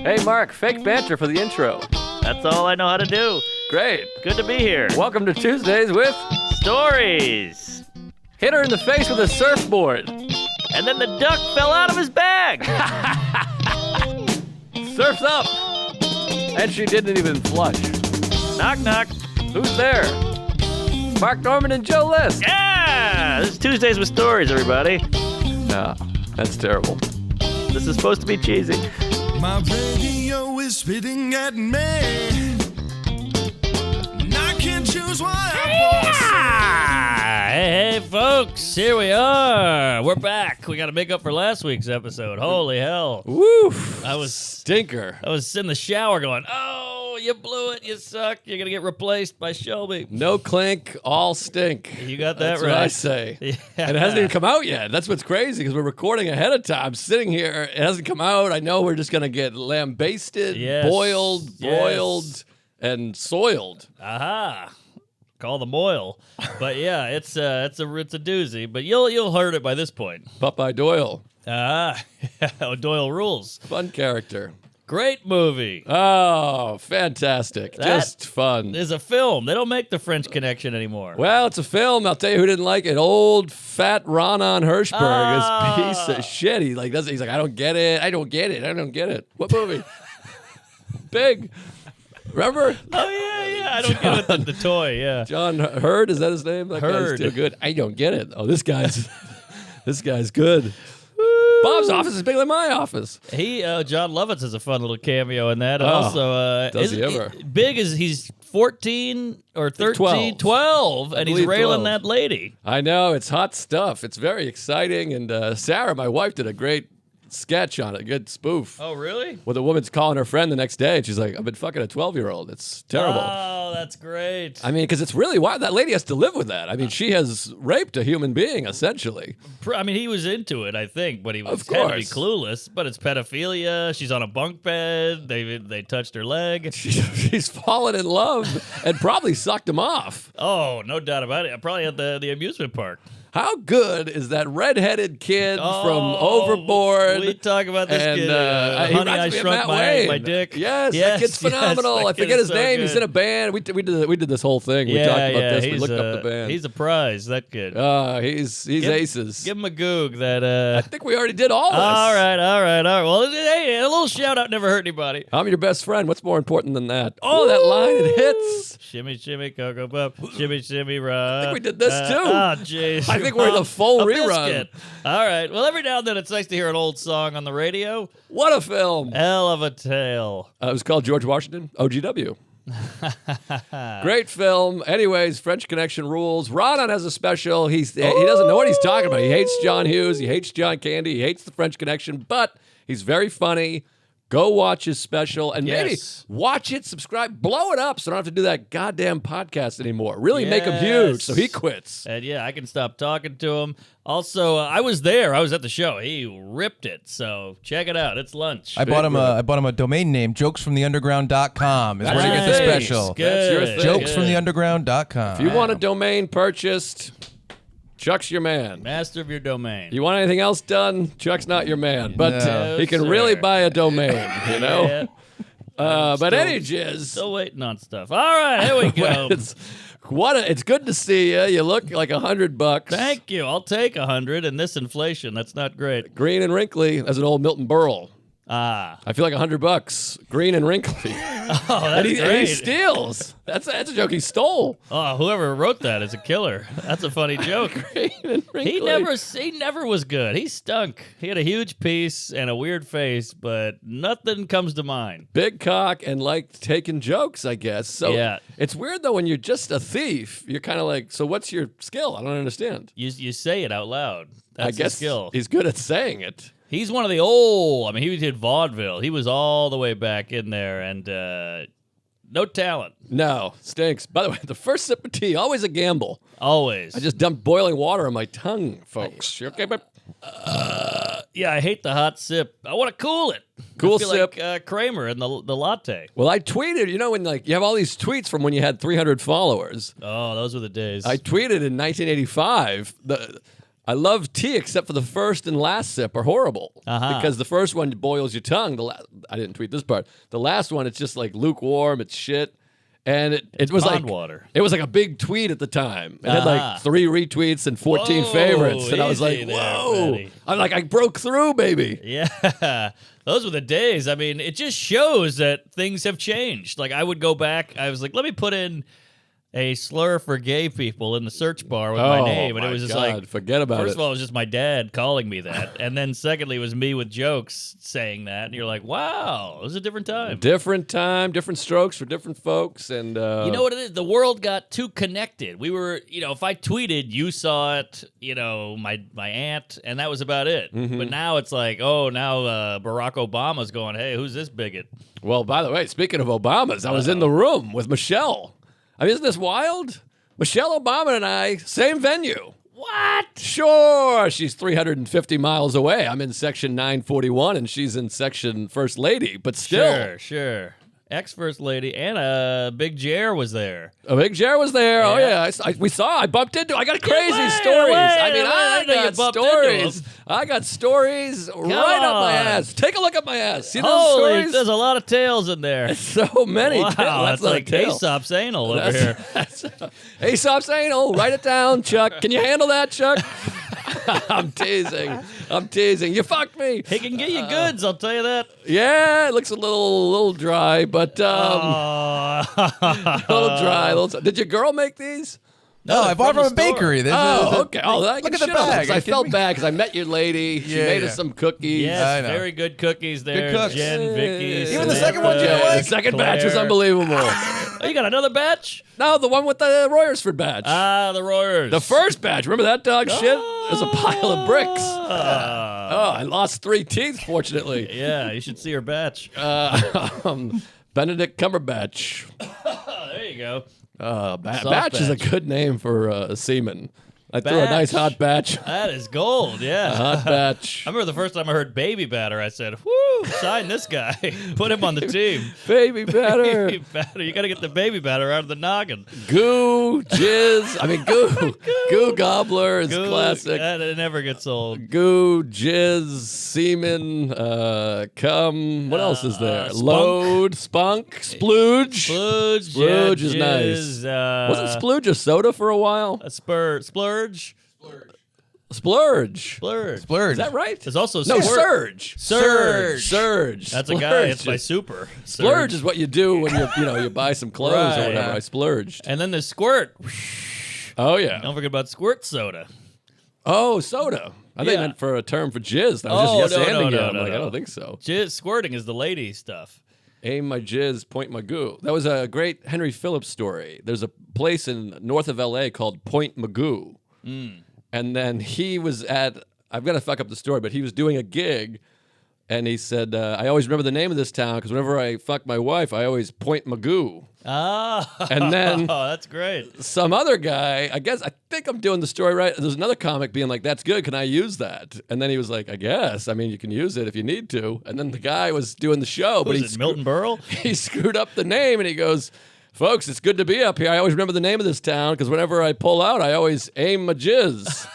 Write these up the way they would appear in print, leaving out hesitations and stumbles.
Hey, Mark, fake banter for the intro. That's all I know how to do. Great. Good to be here. Welcome to Tuesdays with Stories. Hit her in the face with a surfboard. And then the duck fell out of his bag. Surf's up. And she didn't even flush. Knock, knock. Who's there? Mark Norman and Joe List. Yeah! This is Tuesdays with Stories, everybody. No, that's terrible. This is supposed to be cheesy. My radio is spitting at me, and I can't choose what I want. Hey, folks, here we are. We're back. We got to make up for last week's episode. Holy hell. Woof. I was Stinker. in the shower going, oh, you blew it. You suck. You're going to get replaced by Shelby. No clink, all stink. You got that That's right. what I say. Yeah. And it hasn't even come out yet. That's what's crazy because we're recording ahead of time. Sitting here, it hasn't come out. I know we're just going to get lambasted, Yes. boiled, Yes. broiled, and soiled. Aha. Call the moil. But yeah, it's a doozy. But you'll heard it by this point. Popeye Doyle. Doyle rules. Fun character. Great movie. Oh, fantastic. That Just fun. There's a film. They don't make The French Connection anymore. Well, it's a film. I'll tell you who didn't like it. Old fat Ronan Hirschberg. This piece of shit. He's like, I don't get it. I don't get it. I don't get it. What movie? Big. Remember? Oh, yeah. I don't get it. The toy, yeah. John Hurd, is that his name? That Hurd. guy's too good. I don't get it. Oh, this guy's good. Bob's office is bigger than my office. John Lovitz has a fun little cameo in that. And Oh, also, does he ever? Big as he's 14 or 13, 12. 12 and he's believe railing 12. that lady. I know, it's hot stuff. It's very exciting. And Sarah, my wife, did a great sketch on it, a good spoof. Oh, really? Where the woman's calling her friend the next day, and she's like, I've been fucking a 12-year-old. It's terrible. Oh, that's great. I mean, because it's really wild. That lady has to live with that. I mean, she has raped a human being, essentially. I mean, he was into it, I think, but he was Of had to be course. clueless. But it's pedophilia. She's on a bunk bed. They touched her leg. She's fallen in love and probably sucked him off. Oh, no doubt about it. Probably at the amusement park. How good is that redheaded kid from Oh, Overboard? We talk about this And kid. He Honey, I reminds me of Shrunk Matt my Wayne. dick. Yes, that Yes, kid's yes, phenomenal. that I kid forget is his so name. good. He's in a band. We did this whole thing. we talked about this. We looked up the band. He's a prize, that kid. He's aces. Give him a goog. That. I think we already did all this. All right. Well, hey, a little shout out never hurt anybody. I'm your best friend. What's more important than that? Oh, that line, it hits. Shimmy, shimmy, cocoa puff. Shimmy, shimmy, rah. I think we did this too. Oh, jeez. I think we're in the full A rerun. biscuit. All right. Well, every now and then it's nice to hear an old song on the radio. What a film. Hell of a tale. It was called George Washington, OGW. Great film. Anyways, French Connection rules. Ronan has a special. He doesn't know what he's talking about. He hates John Hughes. He hates John Candy. He hates the French Connection, but he's very funny. Go watch his special and maybe Yes. watch it, subscribe, blow it up so I don't have to do that goddamn podcast anymore. Really make him huge so he quits. And yeah, I can stop talking to him. Also, I was there. I was at the show. He ripped it. So check it out. It's lunch. I bought him a domain name, jokesfromtheunderground.com is where to get the Nice. special. Good. That's your thing. Good. Jokesfromtheunderground.com. If you want a domain purchased, Chuck's your man. Master of your domain. You want anything else done? Chuck's not your man, but No. he can sir. really buy a domain, you know? Yeah. But any jizz. Still waiting on stuff. All right, here we go. It's good to see you. You look like $100. Thank you. I'll take 100. And this inflation, that's not great. Green and wrinkly as an old Milton Berle. Ah. I feel like $100. Green and wrinkly. Oh, that's and he great. steals. That's a joke he stole. Oh, whoever wrote that is a killer. That's a funny joke. Green and wrinkly. He never was good. He stunk. He had a huge piece and a weird face, but nothing comes to mind. Big cock and liked taking jokes, I guess. So Yeah. it's weird though when you're just a thief. You're kind of like, so what's your skill? I don't understand. You say it out loud. That's I guess his skill. he's good at saying it. He's one of the old. I mean, he did vaudeville. He was all the way back in there, and no talent. No, stinks. By the way, the first sip of tea, always a gamble. Always. I just dumped boiling water on my tongue, folks. You okay, babe? Yeah, I hate the hot sip. I want to cool it. Cool I feel sip. like Kramer and the latte. Well, I tweeted, you know, when like you have all these tweets from when you had 300 followers. Oh, those were the days. I tweeted in 1985. I love tea except for the first and last sip are horrible because the first one boils your tongue. I didn't tweet this part. The last one, it's just like lukewarm. It's shit. And it was pond like water. It was like a big tweet at the time. It had like 3 retweets and 14 favorites, and I was like, easy there, "Whoa!" buddy. I'm like, I broke through, baby. Yeah, those were the days. I mean, it just shows that things have changed. Like, I would go back. I was like, let me put in a slur for gay people in the search bar with my name, and it was just God, like, forget about first it. of all, it was just my dad calling me that, and then secondly, it was me with jokes saying that, and you're like, wow, it was a different time. Different time, different strokes for different folks, and You know what it is? The world got too connected. We were, if I tweeted, you saw it, my aunt, and that was about it. Mm-hmm. But now it's like, now Barack Obama's going, hey, who's this bigot? Well, by the way, speaking of Obamas, I was in the room with Michelle. I mean, isn't this wild? Michelle Obama and I, same venue. What? Sure, she's 350 miles away. I'm in section 941, and she's in section First Lady, but still. Sure. Ex-First Lady and Big Jer was there. A big Jer was there. Yeah. Oh, yeah. I bumped into I got crazy wait, stories. I mean, wait, I I know you got bumped into stories. him. I got stories right up my on. ass. Take a look at my ass. See those Holy, stories? there's a lot of tales in there. So many. Wow, That's that's not a like tale. Aesop's anal over here. Aesop's anal. Write it down, Chuck. Can you handle that, Chuck? I'm teasing. You fucked me. He can get you goods, I'll tell you that. Yeah, it looks a little dry, but Oh. a little dry. Did your girl make these? No, I bought from from a the store. bakery. Okay. Oh, I Look can at the shit on bag. this. I Are you felt kidding me? bad because I met your lady. She Yeah, made yeah. us some cookies. Yes, I know. very good cookies there. cooks. Jen, Vicky, Even the second one you didn't The like? second batch was Claire. unbelievable. Oh, you got another batch? No, the one with the Royersford batch. The Royers. The first batch. Remember that dog shit? It was a pile of bricks. Ah. Oh, I lost 3 teeth, fortunately. Yeah, you should see her batch. Benedict Cumberbatch. Oh, there you go. Batch Soft is a batch. good name for a seaman. I threw a nice Batch. hot batch. That is gold, yeah. Hot batch. I remember the first time I heard Baby Batter, I said, whoo, sign this guy. Put him on the team. Baby batter. Baby Batter. You got to get the Baby Batter out of the noggin. Goo, jizz. I mean, goo. Goo gobbler is Good. classic. That never gets old. Goo, jizz, semen, cum. What else is there? spunk. Load, spunk, splooge. Splooge. Splooge yeah, is jizz, nice. Wasn't splooge a soda for a while? a splurge? Splurge. Splurge. Splurge. Is that right? There's also No, squirt. surge. Surge. Surge. That's a Splurge. guy. It's by Super. Splurge is what you do when you buy some clothes Right. or whatever. I splurged. And then there's squirt. Oh yeah. Don't forget about squirt soda. Oh, soda. I think Yeah. meant for a term for jizz. I Oh, was just yes no, anding no, you. I'm no, like, I no. don't think so. Jizz squirting is the lady stuff. Aim my jizz, point my goo. That was a great Henry Phillips story. There's a place in north of L.A. called Point Magoo. And then he was I'm going to fuck up the story, but he was doing a gig, and he said, I always remember the name of this town because whenever I fuck my wife, I always point Magoo. Ah. And then that's great. some other guy, I think I'm doing the story right. There's another comic being like, that's good. Can I use that? And then he was like, I guess. I mean, you can use it if you need to. And then the guy was doing the show, but Was he it Milton Berle? he screwed up the name, and he goes, folks, it's good to be up here. I always remember the name of this town because whenever I pull out, I always aim my jizz.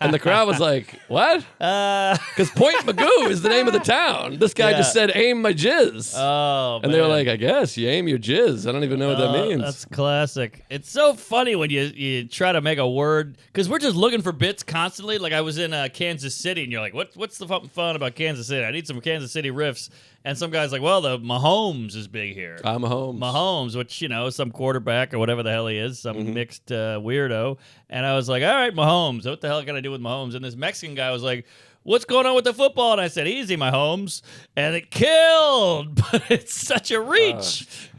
And the crowd was like, what? Because Point Magoo is the name of the town. This guy Yeah. just said, aim my jizz. Oh, and they were man. like, I guess you aim your jizz. I don't even know what that means. That's classic. It's so funny when you try to make a word because we're just looking for bits constantly. Like I was in Kansas City, and you're like, "What's the fun about Kansas City? I need some Kansas City riffs." And some guy's like, "Well, the Mahomes is big here." I'm home. Mahomes, which some quarterback or whatever the hell he is, some Mm-hmm. mixed weirdo. And I was like, "All right, Mahomes. What the hell can I do with Mahomes?" And this Mexican guy was like, "What's going on with the football?" And I said, "Easy, Mahomes." And it killed, but it's such a reach.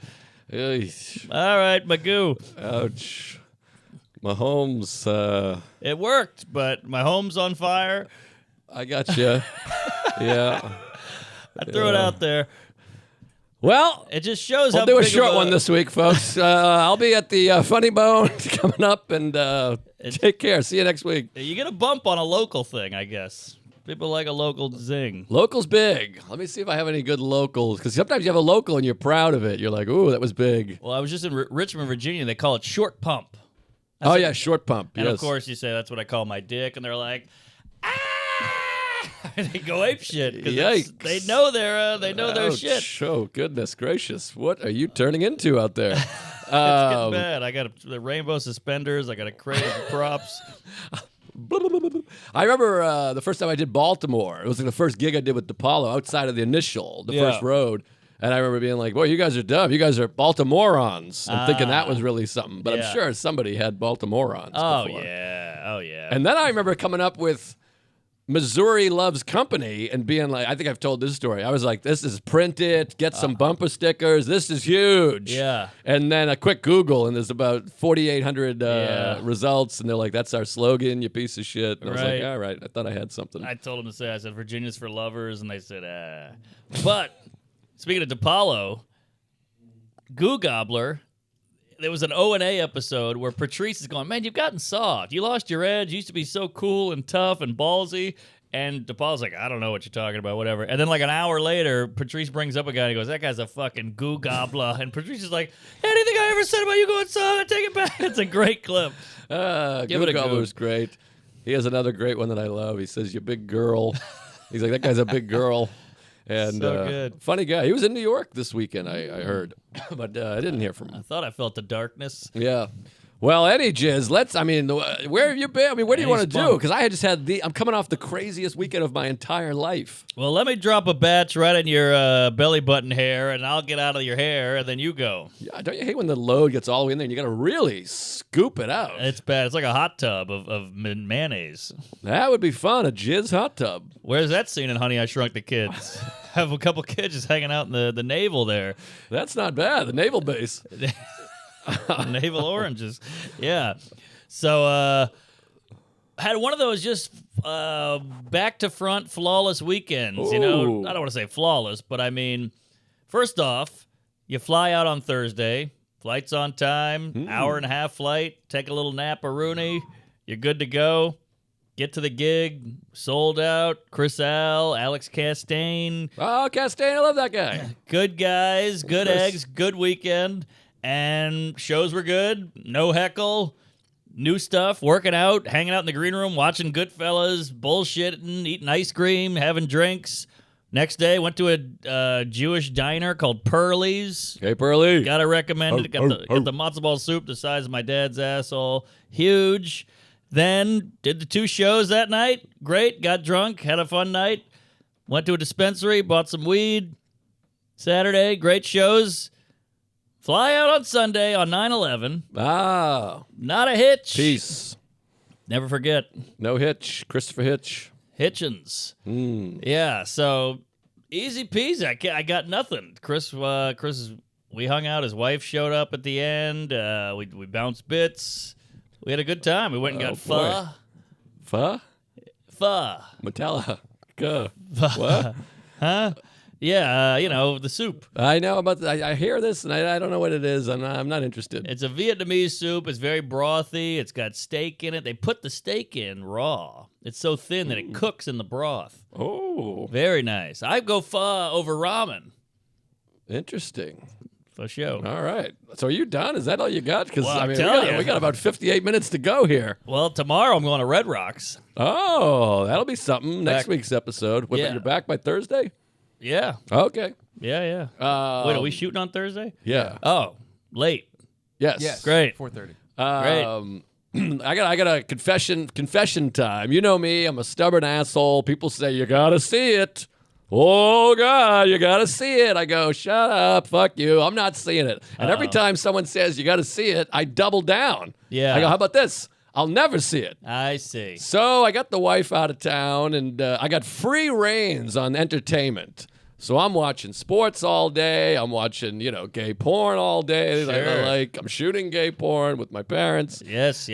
Eesh. All right, Magoo. Ouch. Mahomes, It worked, but my home's on fire. I got you. Yeah. I threw it out there. Well, It just shows we'll how do a big short of one this week, folks. I'll be at the Funny Bone coming up, and take care. See you next week. You get a bump on a local thing, I guess. People like a local zing. Local's big. Let me see if I have any good locals, because sometimes you have a local and you're proud of it. You're like, ooh, that was big. Well, I was just in Richmond, Virginia. They call it short pump. Oh, yeah, short pump. And yes. of course, you say that's what I call my dick, and they're like, ah! They go ape shit because Yikes. they know their shit. Oh, goodness gracious. What are you turning into out there? It's getting bad. I got the rainbow suspenders. I got a crate of props. I remember the first time I did Baltimore. It was like the first gig I did with DePaulo outside of the first road. And I remember being like, boy, you guys are dumb. You guys are Baltimoreans. I'm thinking that was really something. But Yeah. I'm sure somebody had Baltimoreans before. Oh, yeah. And then I remember coming up with Missouri Loves Company and being like, I think I've told this story. I was like, this is print it, get some bumper stickers. This is huge. Yeah. And then a quick Google, and there's about 4,800 results. And they're like, that's our slogan, you piece of shit. And I was like, Right. all right, I thought I had something. I told them to say, I said, Virginia's for lovers, and they said, But speaking of DePaulo, Goo Gobbler, there was an O&A episode where Patrice is going, man, you've gotten soft. You lost your edge. You used to be so cool and tough and ballsy. And DePaulo's like, I don't know what you're talking about, whatever. And then like an hour later, Patrice brings up a guy and he goes, that guy's a fucking Goo Gobbler. And Patrice is like, anything I ever said about you going soft, I take it back. It's a great clip. Give it a Gobbler's great. He has another great one that I love. He says, you big girl. He's like, that guy's a big girl. And So good. funny guy. He was in New York this weekend, I heard. But I didn't hear from I him. thought I felt the darkness. Yeah. Well, Eddie Jizz, where have you been? I mean, what do you want to do? Spunk. Because I had just had I'm coming off the craziest weekend of my entire life. Well, let me drop a batch right in your belly button hair, and I'll get out of your hair, and then you go. Yeah, don't you hate when the load gets all the way in there and you got to really scoop it out? It's bad. It's like a hot tub of mayonnaise. That would be fun, a Jizz hot tub. Where's that scene in Honey, I Shrunk the Kids? Have a couple kids just hanging out in the navel there. That's not bad, the naval base. Navel oranges. Yeah. So, had one of those just back to front flawless weekends. You know, Ooh. I don't want to say flawless, but I mean, first off, you fly out on Thursday, flight's on time, hour and a half flight, take a little nap-a-rooney, you're good to go. Get to the gig, sold out. Chris Al, Alex Castaigne, Oh, Castaigne, I love that guy. good guys, good Chris. eggs, good weekend, and shows were good. No heckle, new stuff, working out, hanging out in the green room, watching Goodfellas, bullshitting, eating ice cream, having drinks. Next day, went to a Jewish diner called Pearlie's. Hey, Pearly. Gotta recommend it. Got the matzo ball soup the size of my dad's asshole. Huge. Then did the 2 shows that night. Great. Got drunk. Had a fun night. Went to a dispensary. Bought some weed. Saturday. Great shows. Fly out on Sunday on 9/11. Ah, Not a hitch. peace. Never forget. No Hitch, Christopher Hitch. Hitchens. Yeah. So easy peasy. I got nothing. Chris, we hung out. His wife showed up at the end. We bounced bits. We had a good time. We went and got pho. Pho? Pho. Metallica. What? Huh? Yeah, the soup. I know about I hear this, and I don't know what it is. I'm not interested. It's a Vietnamese soup. It's very brothy. It's got steak in it. They put the steak in raw. It's so thin that it cooks in the broth. Oh, Very nice. I go pho over ramen. interesting. For sure. All right. So are you done? Is that all you got? Because Well, I'm we telling you. got about 58 minutes to go here. Well, tomorrow I'm going to Red Rocks. Oh, that'll be something. Next week's episode. Yeah. You're back by Thursday? Yeah. Okay. Yeah. Wait, are we shooting on Thursday? Yeah. Oh, late. Yes. Yes. Great. 4:30. I got a confession time. You know me, I'm a stubborn asshole. People say you gotta see it. Oh God, you gotta see it. I go, shut up, fuck you. I'm not seeing it. And every time someone says you gotta see it, I double down. Yeah. I go, how about this? I'll never see it. I see. So I got the wife out of town, and I got free reins on entertainment. So I'm watching sports all day. I'm watching, gay porn all day. Sure. I'm shooting gay porn with my parents. Yes.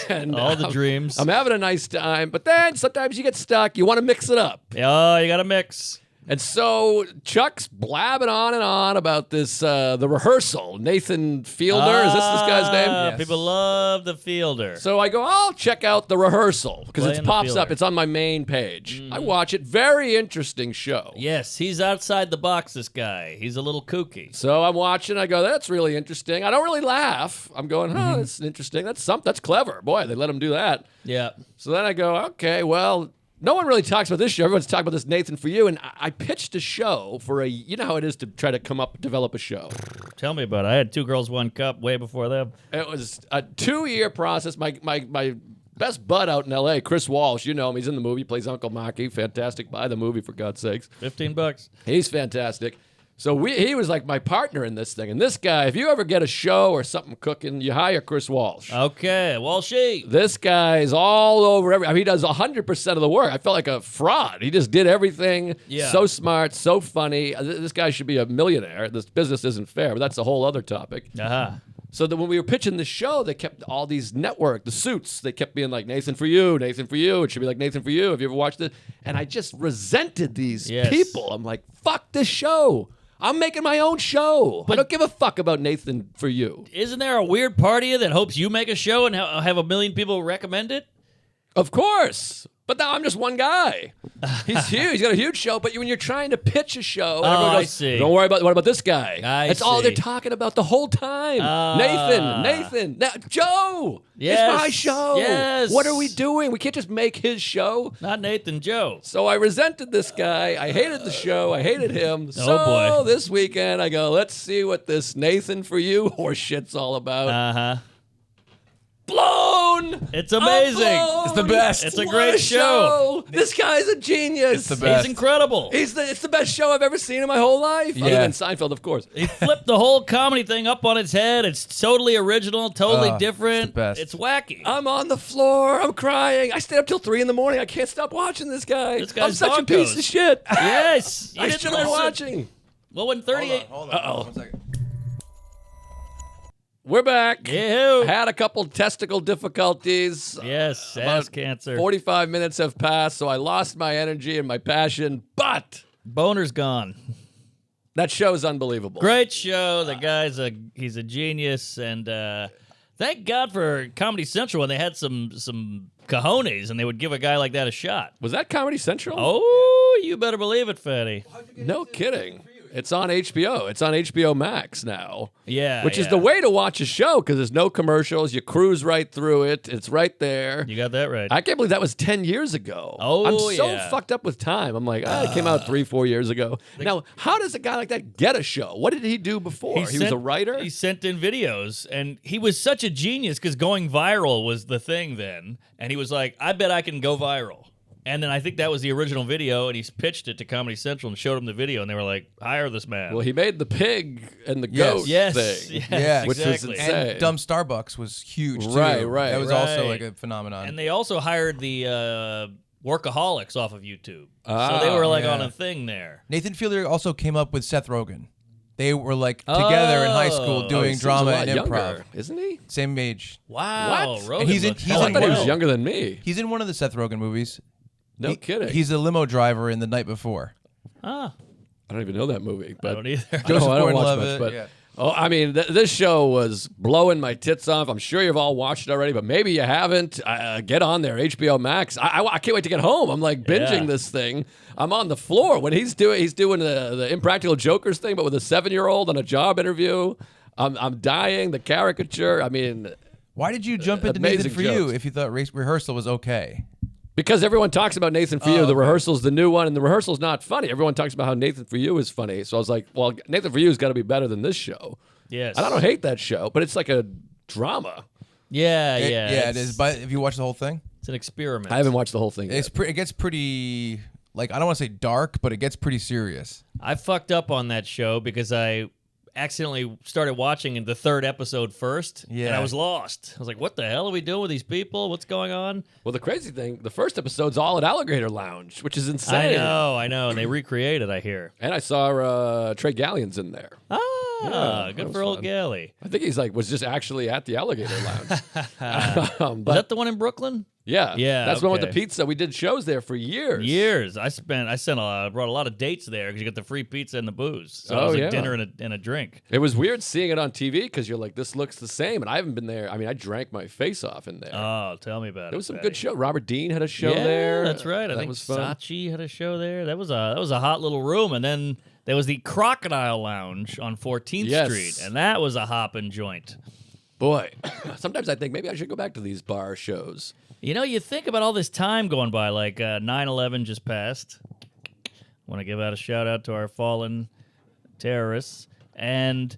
And All the dreams. I'm having a nice time. But then sometimes you get stuck. You want to mix it up. Oh, you got to mix. And so Chuck's blabbing on and on about this, the rehearsal. Nathan Fielder, is this guy's name? Yes. People love the Fielder. So I go, I'll check out the rehearsal because Playing it the pops Fielder. up. It's on my main page. I watch it. Very interesting show. Yes, he's outside the box, this guy. He's a little kooky. So I'm watching. I go, that's really interesting. I don't really laugh. I'm going, that's interesting. That's clever. Boy, they let him do that. Yeah. So then I go, okay, well, no one really talks about this show. Everyone's talking about this Nathan For You. And I pitched a show for you know how it is to try to develop a show. Tell me about it. I had 2 Girls, 1 Cup way before them. It was a 2-year process. My best bud out in L.A., Chris Walsh, you know him. He's in the movie, plays Uncle Maki. Fantastic. Buy the movie, for God's sakes. $15. He's fantastic. So he was like my partner in this thing. And this guy, if you ever get a show or something cooking, you hire Chris Walsh. Okay, Walshy. This guy's all over. He does 100% of the work. I felt like a fraud. He just did everything. Yeah. So smart, so funny. This guy should be a millionaire. This business isn't fair, but that's a whole other topic. Uh-huh. So that when we were pitching the show, they kept all these the suits, they kept being like, Nathan For You, Nathan For You. It should be like Nathan For You. Have you ever watched it? And I just resented these people. I'm like, fuck this show. I'm making my own show. I don't give a fuck about Nathan For You. Isn't there a weird part of you that hopes you make a show and have 1 million people recommend it? Of course. But now I'm just one guy. He's huge. He's got a huge show. But when you're trying to pitch a show, everyone goes, I see. don't worry about what about this guy? I all they're see. talking about the whole time. Nathan, Joe. Yes. It's my show. Yes. What are we doing? We can't just make his show. Not Nathan, Joe. So I resented this guy. I hated the show. I hated him. boy. This weekend I go, let's see what this Nathan For You horse shit's all about. Uh-huh. Blown! It's amazing. I'm It's the blown! best. It's a What great show. This guy's a genius. It's the best. He's incredible. It's the best show I've ever seen in my whole life. Other Yeah. than Seinfeld, of course. He flipped the whole comedy thing up on its head. It's totally original, totally different. it's the best. It's wacky. I'm on the floor. I'm crying. I stayed up till 3 a.m. I can't stop watching this guy. This guy's I'm such a piece bonkers. of shit. Yes. You I didn't should have been listen. watching. Well, when 38... Hold on. 1 second. We're back. Ew. Had a couple testicle difficulties. Yes, ass cancer. 45 minutes have passed, so I lost my energy and my passion, but Boner's gone. that show is unbelievable. Great show. The guy's he's a genius, and thank God for Comedy Central when they had some cojones and they would give a guy like that a shot. Was that Comedy Central? Oh, you better believe it, Fatty. No kidding. It's on HBO. It's on HBO Max now. Yeah, Which is the way to watch a show because there's no commercials. You cruise right through it. It's right there. You got that right. I can't believe that was 10 years ago. Oh, I'm so yeah. fucked up with time. I'm like, it came out 3-4 years ago. Now, how does a guy like that get a show? What did he do before? He was a writer? He sent in videos, and he was such a genius because going viral was the thing then. And he was like, I bet I can go viral. And then I think that was the original video, and he pitched it to Comedy Central and showed him the video, and they were like, hire this man. Well, he made the pig and the Yes. goat yes, thing. yes, Yeah. Which was exactly. insane. And Dumb Starbucks was huge, too. Right. That was also Right. like a phenomenon. And they also hired the Workaholics off of YouTube. So they were like yeah. on a thing there. Nathan Fielder also came up with Seth Rogen. They were like together in high school Oh. doing He seems drama a lot and improv. younger, isn't he? Same age. Wow. What? Rogan And he's in- looks he's I hella in thought he was well. younger than me. He's in one of the Seth Rogen movies. No kidding. He's a limo driver in The Night Before. Ah, I don't even know that movie. But I don't either. Joseph I don't watch Gordon-Levitt, much, but yeah. oh, I mean, this show was blowing my tits off. I'm sure you've all watched it already, but maybe you haven't. Get on there, HBO Max. I can't wait to get home. I'm like binging Yeah. this thing. I'm on the floor when he's doing the Impractical Jokers thing, but with a 7-year-old on a job interview. I'm dying. The caricature. I mean, Why did you jump into Amazing Nathan For You jokes. if you thought rehearsal was okay? because everyone talks about Nathan For You. Oh, The okay. rehearsal's the new one, and the rehearsal's not funny. Everyone talks about how Nathan For You is funny. So I was like, well, Nathan For You's got to be better than this show. Yes. And I don't hate that show, but it's like a drama. Yeah, It- yeah. it it's- is. But if you watch the whole thing, It's an experiment. I haven't watched the whole thing yet. it gets pretty, like, I don't want to say dark, but it gets pretty serious. I fucked up on that show because I accidentally started watching in the 3rd episode first, and Yeah. I was lost. I was like, what the hell are we doing with these people? What's going on? Well, the crazy thing, the first episode's all at Alligator Lounge, which is insane. I know, and they recreated, I hear. And I saw Trey Gallions in there. Ah, that good was for old fun. Galley. I think he's was just actually at the Alligator Lounge. Was but that the one in Brooklyn? Yeah. Yeah, That's the one with the okay. pizza. We did shows there for years. Years. I brought a lot of dates there because you get the free pizza and the booze. So it Oh, was like yeah. dinner and a drink. It was weird seeing it on TV because you're like, this looks the same. And I haven't been there. I mean, I drank my face off in there. Oh, tell me about it. There was some Fatty. good show. Robert Dean had a show Yeah, there. that's right. I That think was fun. Saatchi had a show there. That was a hot little room. And then there was the Crocodile Lounge on 14th Yes. Street, and that was a hopping joint. Boy, sometimes I think maybe I should go back to these bar shows. You know, you think about all this time going by, like 9/11 just passed. Want to give out a shout out to our fallen terrorists, and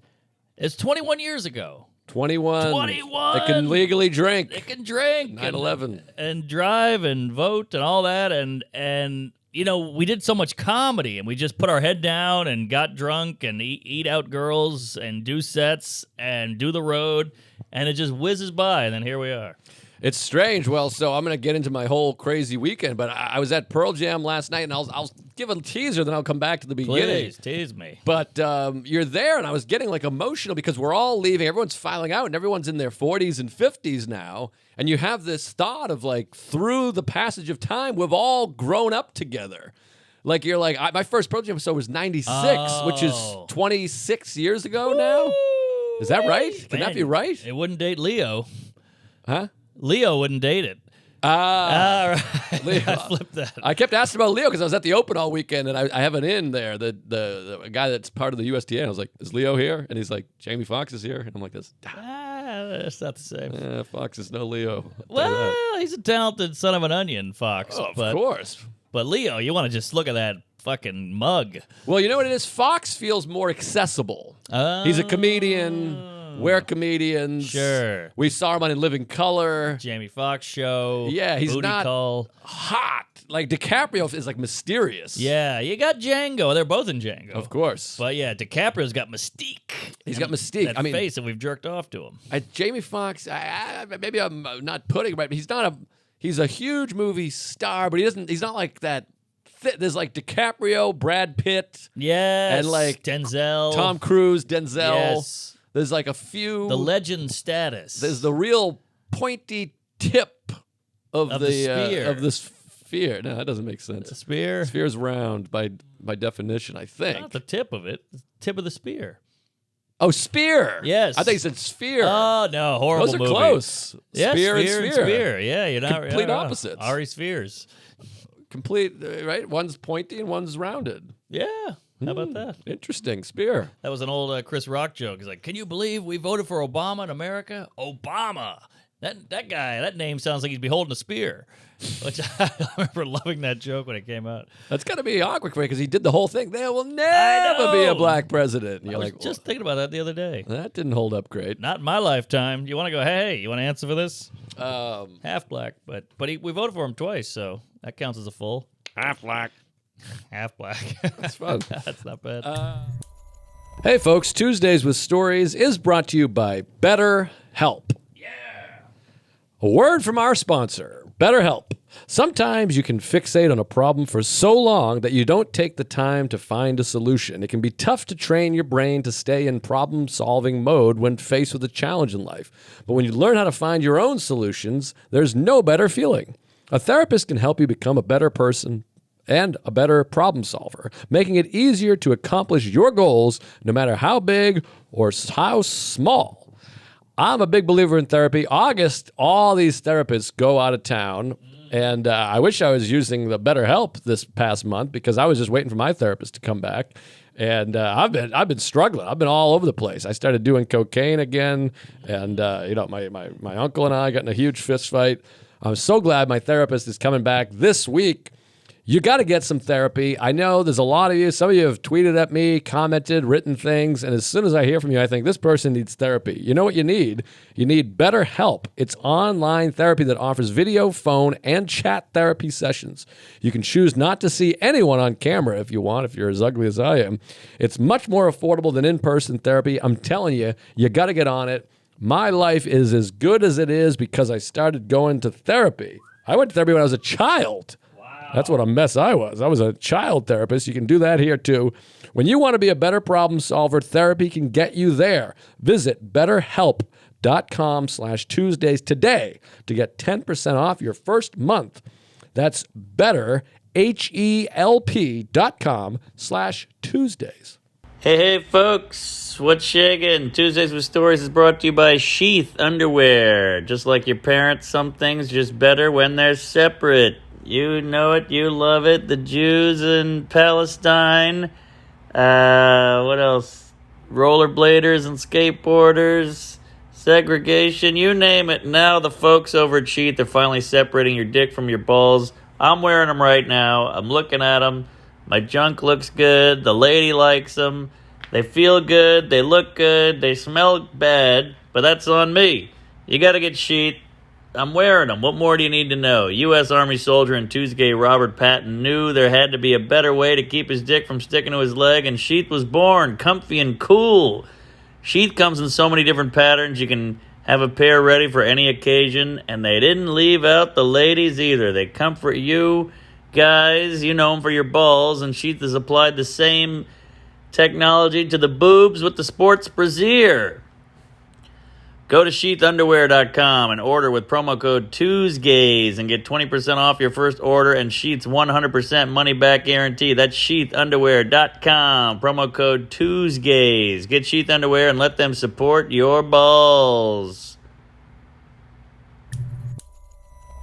it's 21 years ago. 21. 21. They can legally drink. They can drink 9/11. and drive and vote and all that, and you know, we did so much comedy, and we just put our head down and got drunk and eat out girls and do sets and do the road, and it just whizzes by, and then here we are. It's strange. Well, so I'm going to get into my whole crazy weekend, but I was at Pearl Jam last night, and I'll give a teaser, then I'll come back to the beginning. Please tease me. But you're there, and I was getting like emotional because we're all leaving. Everyone's filing out, and everyone's in their 40s and 50s now. And you have this thought of like, through the passage of time, we've all grown up together. Like you're like, my first Pearl Jam episode was 96, which is 26 years ago now. Is that right? Can that be right? It wouldn't date Leo. Huh? Leo wouldn't date it. All right. Leo. I flipped that. I kept asking about Leo because I was at the Open all weekend, and I have an in there. The guy that's part of the USDA. I was like, "Is Leo here?" And he's like, "Jamie Foxx is here." And I'm like, "This, It's not the same. Fox is no Leo." I'll tell you that. Well, he's a talented son of an onion, Fox. Oh, of course. But Leo, you want to just look at that fucking mug. Well, you know what it is? Fox feels more accessible. He's a comedian. We're comedians. Sure. We saw him on In Living Color. Jamie Foxx show. Yeah, he's Booty not- Call. Hot. Like DiCaprio is like mysterious. Yeah, you got Django. They're both in Django. Of course. But yeah, DiCaprio's got mystique. He's got mystique. That I mean, face, and we've jerked off to him. Jamie Foxx, maybe I'm not putting it right, but he's a huge movie star, but he's not like that. There's like DiCaprio, Brad Pitt, Yes. And, like, Denzel. Tom Cruise, Denzel. Yes. There's like a few. The legend status. There's the real pointy tip of Of the spear. of the sphere. No, that doesn't make sense. The spear. Sphere's round by definition, I think. Not the tip of it. The tip of the spear. Oh, spear. Yes. I thought you said sphere. Oh, no. Horrible Those are movie. close. Yeah, Spear and and sphere. spear. Yeah, you're not Complete yeah, opposites. Ari Spheres. Complete, right? One's pointy and one's rounded. Yeah. How about that? Interesting. Spear. That was an old Chris Rock joke. He's like, "Can you believe we voted for Obama in America? Obama. That guy. That name sounds like he'd be holding a spear." Which I remember loving that joke when it came out. That's got to be awkward for you because he did the whole thing. There will never be a know. black president. And I you're was like, just thinking about that the other day. well, that didn't hold up great. Not in my lifetime. You want to go? Hey, you want to answer for this? Um, Half black, but we voted for him twice, so that counts as a full. Half black. Half black. That's fun. That's not bad. Hey, folks, Tuesdays with Stories is brought to you by BetterHelp. Yeah. A word from our sponsor, BetterHelp. Sometimes you can fixate on a problem for so long that you don't take the time to find a solution. It can be tough to train your brain to stay in problem-solving mode when faced with a challenge in life. But when you learn how to find your own solutions, there's no better feeling. A therapist can help you become a better person and a better problem solver, making it easier to accomplish your goals no matter how big or how small. I'm a big believer in therapy. August, all these therapists go out of town, and I wish I was using the BetterHelp this past month because I was just waiting for my therapist to come back. And I've been struggling. I've been all over the place. I started doing cocaine again, and my uncle and I got in a huge fist fight. I'm so glad my therapist is coming back this week. You got to get some therapy. I know there's a lot of you. Some of you have tweeted at me, commented, written things. And as soon as I hear from you, I think this person needs therapy. You know what you need? You need BetterHelp. It's online therapy that offers video, phone, and chat therapy sessions. You can choose not to see anyone on camera if you want, if you're as ugly as I am. It's much more affordable than in-person therapy. I'm telling you, you got to get on it. My life is as good as it is because I started going to therapy. I went to therapy when I was a child. That's what a mess I was. I was a child therapist. You can do that here too. When you want to be a better problem solver, therapy can get you there. Visit BetterHelp, betterhelp.com/Tuesdays today to get 10% off your first month. That's betterhelp.com/Tuesdays. Hey, folks, what's shaking? Tuesdays with Stories is brought to you by Sheath Underwear. Just like your parents, some things just better when they're separate. You know it, you love it. The Jews in Palestine. What else? Rollerbladers and skateboarders. Segregation, you name it. Now the folks over at Sheath are finally separating your dick from your balls. I'm wearing them right now. I'm looking at them. My junk looks good. The lady likes them. They feel good. They look good. They smell bad. But that's on me. You got to get Sheath. I'm wearing them. What more do you need to know? U.S. Army soldier and Tuesday Robert Patton knew there had to be a better way to keep his dick from sticking to his leg, and Sheath was born, comfy and cool. Sheath comes in so many different patterns. You can have a pair ready for any occasion, and they didn't leave out the ladies either. They comfort you guys, you know them for your balls, and Sheath has applied the same technology to the boobs with the sports brassiere. Go to sheathunderwear.com and order with promo code Tuesdays and get 20% off your first order and Sheath's 100% money back guarantee. That's sheathunderwear.com, promo code Tuesdays. Get Sheath Underwear and let them support your balls.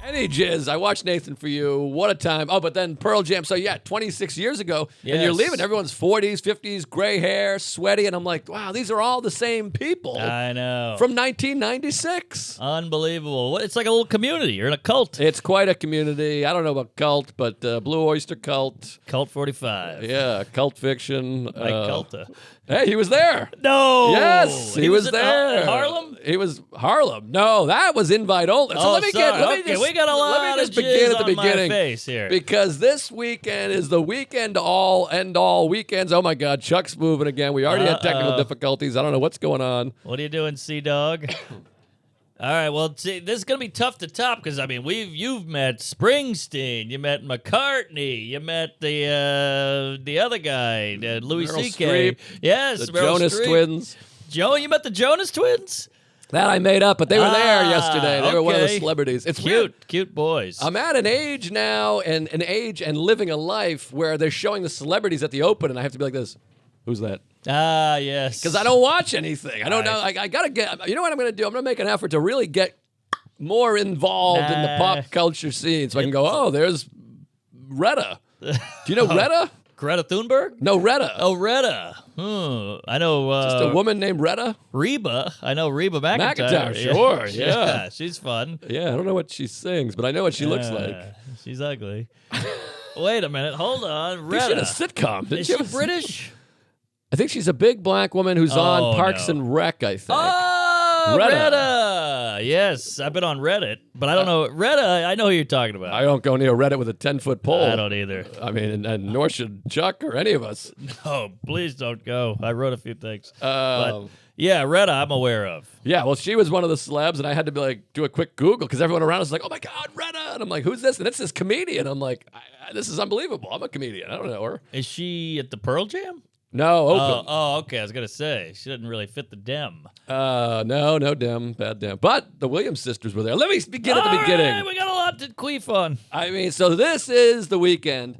Any jizz. I watched Nathan for You. What a time. Oh, but then Pearl Jam. So, 26 years ago, and you're Yes. leaving. Everyone's 40s, 50s, gray hair, sweaty. And I'm like, wow, these are all the same people I know. from 1996. Unbelievable. It's like a little community. You're in a cult. It's quite a community. I don't know about cult, but Blue Oyster Cult. Cult 45. Yeah, cult fiction. Like Culta. Hey, he was there. No. Yes, he was in, there. in Harlem? He was Harlem. No, that was invite only. So Oh, let me sorry. get. We got a lot let me just of begin jizz at the on my beginning face here. because this weekend is the weekend end all weekends. Oh my God, Chuck's moving again. We already had technical difficulties. I don't know what's going on. What are you doing, Sea Dog? All right, well, see, this is gonna be tough to top because I mean, you've met Springsteen, you met McCartney, you met the other guy, Louis Meryl C.K. Streep, Yes, The Meryl Jonas Streep. Twins. Joe, you met the Jonas Twins? That I made up, but they were there yesterday. They were one of the okay. celebrities. It's weird. Cute boys. I'm at an age now and living a life where they're showing the celebrities at the open, and I have to be like this. Who's that? Ah, yes. Because I don't watch anything. I don't know. I got to get, you know what I'm going to do? I'm going to make an effort to really get more involved in the pop culture scene so I can go, oh, there's Retta. Do you know Retta? Greta Thunberg? No, Retta. Oh, Retta. I know. Just a woman named Retta? Reba. I know Reba McEntire. McEntire, sure, yeah. She's fun. Yeah, I don't know what she sings, but I know what she looks like. She's ugly. Wait a minute. Hold on. I think she had a Retta. sitcom. Didn't Is she she have a- British? I think she's a big black woman who's on Oh, Parks no. and Rec, I think. Oh, Retta. Retta. Yes, I've been on Reddit, but I don't know. Retta, I know who you're talking about. I don't go near Reddit with a 10-foot pole. I don't either. I mean, and nor should Chuck or any of us. Oh, please don't go. I wrote a few things. Uh, But yeah, Retta, I'm aware of. Yeah, well, she was one of the celebs, and I had to be like, do a quick Google because everyone around us was like, oh my God, Retta. And I'm like, who's this? And it's this comedian. I'm like, this is unbelievable. I'm a comedian. I don't know her. Is she at the Pearl Jam? No, open. Oh, okay. I was gonna say she doesn't really fit the dem. No dem, bad dem. But the Williams sisters were there. Let me begin at the All beginning. right, we got a lot to queef on. I mean, so this is the weekend,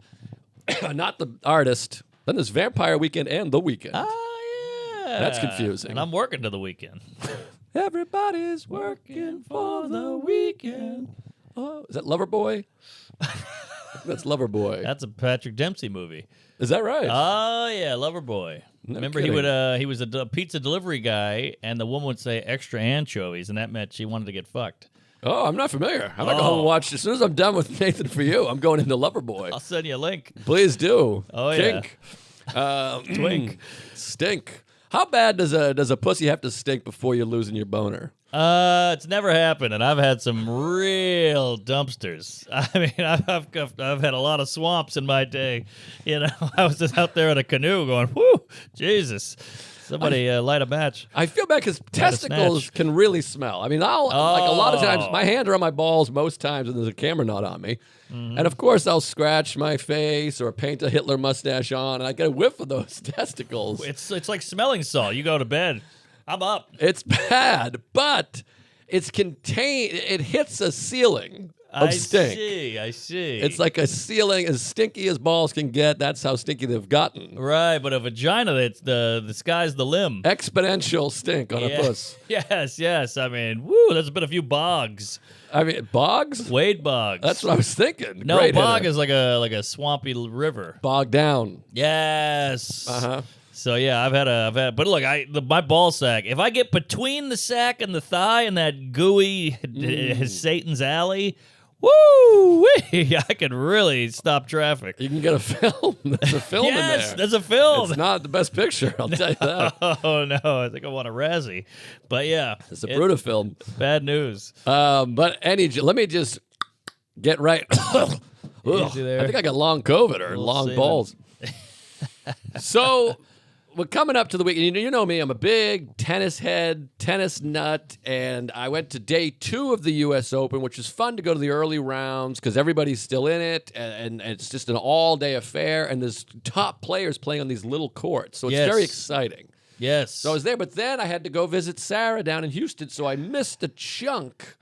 not the artist. Then there's Vampire Weekend and The Weekend. Oh yeah, That's confusing. And I'm working to the weekend. Everybody's working for the weekend. Oh, is that Loverboy? That's Loverboy. That's a Patrick Dempsey movie. Is that right? Oh yeah, Loverboy. No Remember kidding. he was a pizza delivery guy, and the woman would say extra anchovies, and that meant she wanted to get fucked. Oh, I'm not familiar. I'm going to go home and watch. As soon as I'm done with Nathan for You, I'm going into Loverboy. I'll send you a link. Please do. Oh, yeah. Tink. Twink. Stink. How bad does a pussy have to stink before you're losing your boner? It's never happened, and I've had some real dumpsters. I mean, I've had a lot of swamps in my day. You know, I was just out there in a canoe going, "Whoo, Jesus!" Somebody light a match. I feel bad because testicles snatch. can really smell. I mean, like a lot of times, Oh. my hand are on my balls most times, and there's a camera not on me. Mm-hmm. And of course, I'll scratch my face or paint a Hitler mustache on, and I get a whiff of those testicles. It's like smelling salt. You go to bed. I'm up. It's bad, but it's contained. It hits a ceiling of stink. I see. It's like a ceiling as stinky as balls can get. That's how stinky they've gotten. Right, but a vagina, that's the sky's the limb. Exponential stink on a puss. Yes. I mean, woo, there's been a few bogs. I mean, bogs? Wade bogs. That's what I was thinking. No, Great bog hitter. is like a swampy river. Bog down. Yes. Uh-huh. So yeah, I've had, but look, my ball sack. If I get between the sack and the thigh and that gooey Satan's alley, woo, I could really stop traffic. You can get a film. There's a film in there. Yes, there's a film. It's not the best picture, I'll tell you that. Oh no, I think I want a Razzie. But yeah, It's a Bruta film. bad news. But let me just get right. Ugh. Easy there. I think I got long COVID or Little long semen. balls. So we're coming up to the weekend. You know me, I'm a big tennis head, tennis nut, and I went to day 2 of the U.S. Open, which is fun to go to the early rounds because everybody's still in it, and it's just an all-day affair, and there's top players playing on these little courts, so it's Yes. very exciting. Yes. So I was there, but then I had to go visit Sarah down in Houston, so I missed a chunk.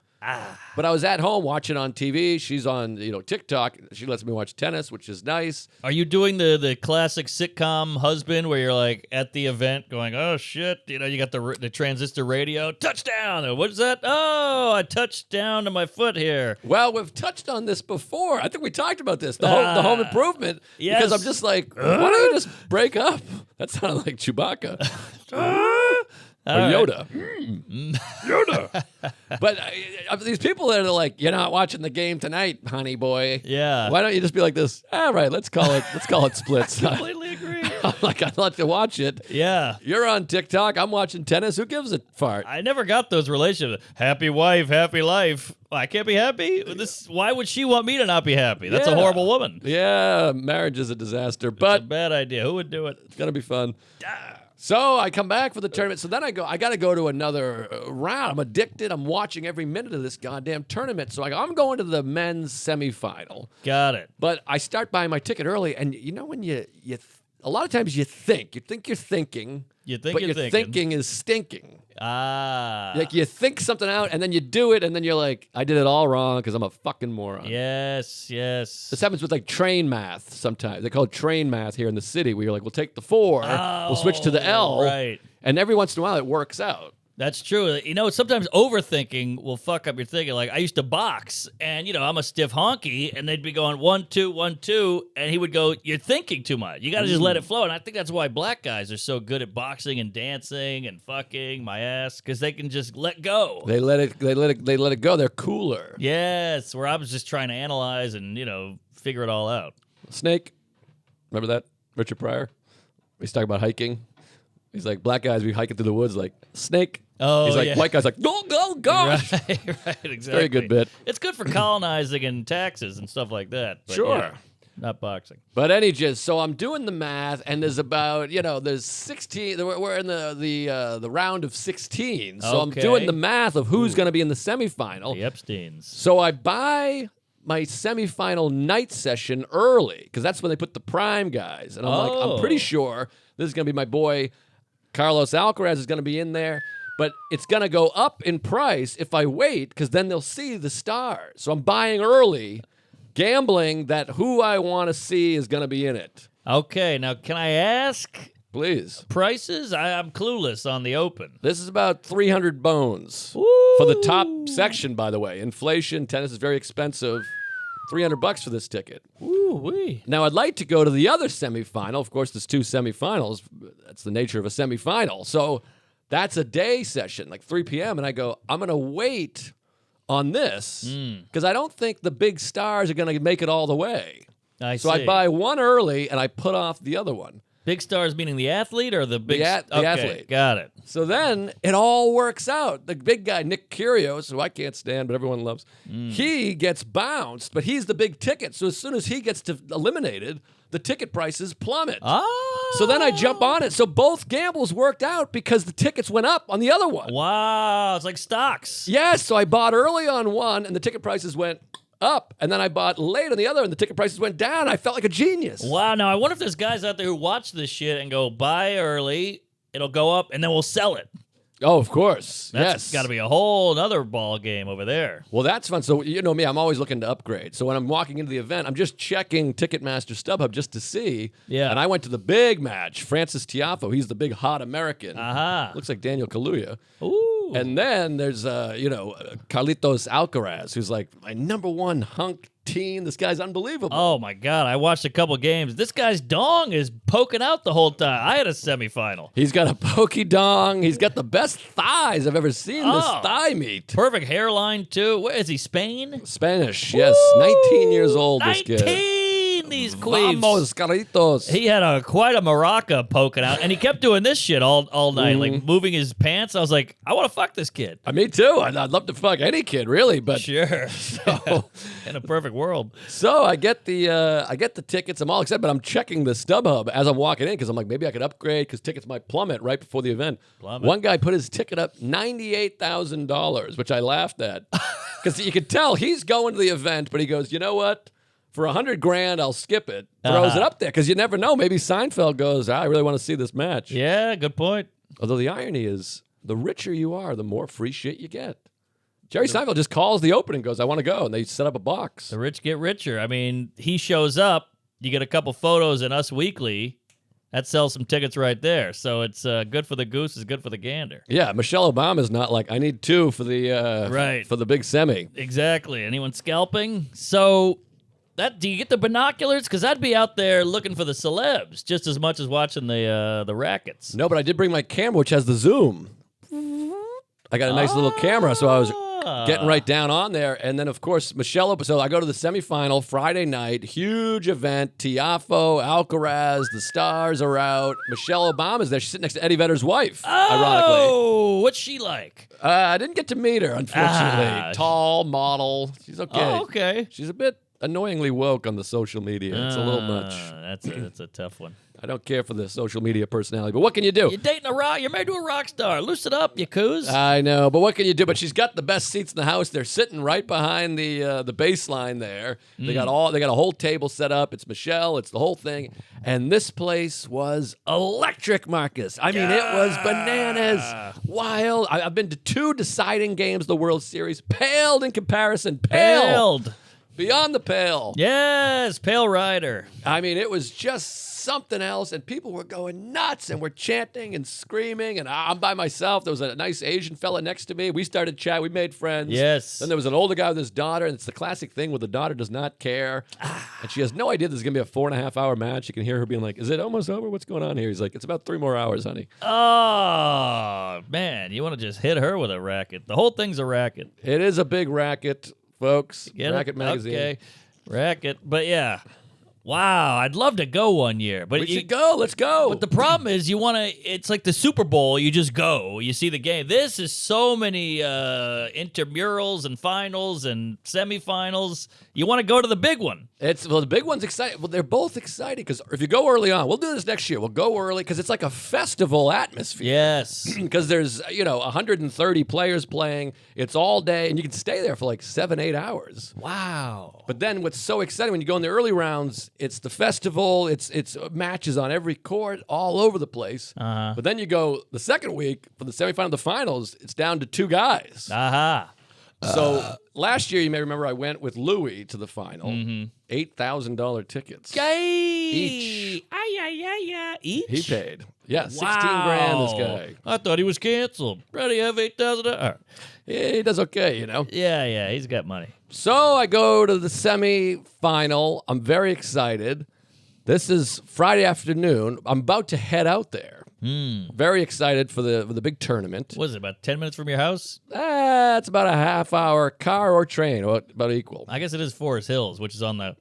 But I was at home watching on TV. She's on, TikTok. She lets me watch tennis, which is nice. Are you doing the classic sitcom husband where you're like at the event going, oh shit, you got the transistor radio, touchdown. What's that? Oh, I touched down to my foot here. Well, we've touched on this before. I think we talked about this, the home improvement. yes. Because I'm just like, why don't you just break up? That sounded like Chewbacca. Or Yoda. Yoda. But these people that are like, you're not watching the game tonight, honey boy. Yeah. Why don't you just be like this? All right, let's call it splits. Completely agree. I'm like, I'd like to watch it. Yeah. You're on TikTok. I'm watching tennis. Who gives a fart? I never got those relationships. Happy wife, happy life. I can't be happy. Why would she want me to not be happy? That's a Yeah. horrible woman. Yeah, marriage is a disaster, It's a but bad idea. Who would do it? it's gonna be fun. So I come back for the tournament. So then I got to go to another round. I'm addicted. I'm watching every minute of this goddamn tournament. So I'm going to the men's semifinal. Got it. But I start buying my ticket early, and when a lot of times you think you're thinking, You think but you're your thinking. thinking is stinking. Ah. Like you think something out, and then you do it, and then you're like, I did it all wrong because I'm a fucking moron. Yes. This happens with like train math sometimes. They call it train math here in the city where you're like, we'll take the 4, we'll switch to the L. Right. And every once in a while it works out. That's true. Sometimes overthinking will fuck up your thinking. Like I used to box, and I'm a stiff honky, and they'd be going 1, 2, 1, 2, and he would go, "You're thinking too much. You got to just let it flow." And I think that's why black guys are so good at boxing and dancing and fucking my ass because they can just let go. They let it go. They're cooler. Yes, where I was just trying to analyze and figure it all out. Snake. Remember that? Richard Pryor? He's talking about hiking. He's like, black guys be hiking through the woods like, snake. Oh, He's like, yeah. white guys like, go, gosh. Right, exactly. Very good bit. It's good for colonizing and taxes and stuff like that. But Sure. yeah, not boxing. But so I'm doing the math, and there's about, there's 16. We're in the round of 16. So I'm Okay. doing the math of who's going to be in the semifinal. The Epsteins. So I buy my semifinal night session early because that's when they put the prime guys. And I'm like, I'm pretty sure this is going to be my boy Carlos Alcaraz is going to be in there. But it's going to go up in price if I wait because then they'll see the stars. So I'm buying early, gambling that who I want to see is going to be in it. Okay, now can I ask Please. prices? I'm clueless on the Open. This is about 300 bones Woo! for the top section, by the way. Inflation, tennis is very expensive. $300 for this ticket. Woo-wee. Now, I'd like to go to the other semifinal. Of course, there's 2 semifinals. That's the nature of a semifinal. So that's a day session, like 3 p.m. And I go, I'm going to wait on this because I don't think the big stars are going to make it all the way. I So see. I buy one early and I put off the other one. Big stars meaning the athlete or the big... The okay, athlete. Got it. So then it all works out. The big guy, Nick Kyrgios, who I can't stand, but everyone loves, he gets bounced, but he's the big ticket. So as soon as he gets eliminated, the ticket prices plummet. Oh. So then I jump on it. So both gambles worked out because the tickets went up on the other one. Wow, it's like stocks. Yes, so I bought early on one, and the ticket prices went up. And then I bought late on the other, and the ticket prices went down. I felt like a genius. Wow, now I wonder if there's guys out there who watch this shit and go, buy early, it'll go up, and then we'll sell it. Oh, of course. That's got to be a whole other ball game over there. Well, that's fun. So, you know me, I'm always looking to upgrade. So when I'm walking into the event, I'm just checking Ticketmaster StubHub just to see. Yeah. And I went to the big match. Francis Tiafoe, he's the big hot American. Aha. Looks like Daniel Kaluuya. Ooh. And then there's, Carlitos Alcaraz, who's like my number one hunk teen. This guy's unbelievable. Oh, my God. I watched a couple games. This guy's dong is poking out the whole time. I had a semifinal. He's got a pokey dong. He's got the best thighs I've ever seen. This Oh. thigh meat. Perfect hairline, too. Where is he, Spain? Spanish, yes. 19 years old, this kid. 19, these queefs. Vamos, Carlitos. He had quite a maraca poking out, and he kept doing this shit all night, like moving his pants. I was like, I want to fuck this kid. Me too. I'd love to fuck any kid, really, but Sure. In a perfect world. so I get the tickets. I'm all excited, but I'm checking the StubHub as I'm walking in because I'm like, maybe I could upgrade because tickets might plummet right before the event. Plummet. One guy put his ticket up $98,000, which I laughed at because you could tell he's going to the event, but he goes, you know what? For $100,000, I'll skip it. Throws it up there because you never know. Maybe Seinfeld goes, I really want to see this match. Yeah, good point. Although the irony is, the richer you are, the more free shit you get. Jerry Seinfeld just calls the opening and goes, I want to go. And they set up a box. The rich get richer. I mean, he shows up, you get a couple photos in Us Weekly. That sells some tickets right there. So it's good for the goose is good for the gander. Yeah, Michelle Obama's not like, I need two for the Right. for the big semi. Exactly. Anyone scalping? So do you get the binoculars? Because I'd be out there looking for the celebs just as much as watching the rackets. No, but I did bring my camera, which has the zoom. I got a nice little camera, so I was getting right down on there. And then, of course, so I go to the semifinal Friday night, huge event. Tiafoe, Alcaraz, the stars are out. Michelle Obama's there. She's sitting next to Eddie Vedder's wife, ironically. Oh, what's she like? I didn't get to meet her, unfortunately. Ah. Tall, model. She's okay. Oh, okay. She's a bit annoyingly woke on the social media. It's a little much. That's a tough one. I don't care for the social media personality, but what can you do? You're dating a rock. You're married to a rock star. Loosen up, you coos. I know, but what can you do? But she's got the best seats in the house. They're sitting right behind the baseline there. They got a whole table set up. It's Michelle. It's the whole thing. And this place was electric, Marcus. I mean, it was bananas. Wild. I've been to 2 deciding games of the World Series. Paled in comparison. Paled. Beyond the pale. Yes, Pale Rider. I mean, it was just something else, and people were going nuts, and we're chanting and screaming, and I'm by myself. There was a nice Asian fella next to me. We started chatting. We made friends. Yes. Then there was an older guy with his daughter, and it's the classic thing where the daughter does not care, and she has no idea this is going to be a 4.5-hour match. You can hear her being like, is it almost over? What's going on here? He's like, it's about 3 more hours, honey. Oh, man. You want to just hit her with a racket. The whole thing's a racket. It is a big racket, folks. Get Racket it? magazine. Okay. Racket. But yeah. Wow. I'd love to go one year. But We should go. Let's go. But the problem is it's like the Super Bowl. You just go. You see the game. This is so many intramurals and finals and semifinals. You want to go to the big one. The big one's exciting. Well, they're both exciting because if you go early on, we'll do this next year. We'll go early because it's like a festival atmosphere. Yes. Because there's 130 players playing. It's all day, and you can stay there for like 7-8 hours. Wow. But then what's so exciting when you go in the early rounds, it's the festival. It's matches on every court all over the place. Uh-huh. But then you go the second week for the semifinal, the finals. It's down to 2 guys. Aha. So last year, you may remember, I went with Louis to the final. $8,000 tickets. Yay! Each. Each? He paid. Yeah, 16 Wow. grand, this guy. I thought he was canceled. Brady have $8,000. He does okay, Yeah, he's got money. So I go to the semi-final. I'm very excited. This is Friday afternoon. I'm about to head out there. Very excited for the big tournament. What is it, about 10 minutes from your house? It's about a half-hour car or train, about equal. I guess it is Forest Hills, which is on the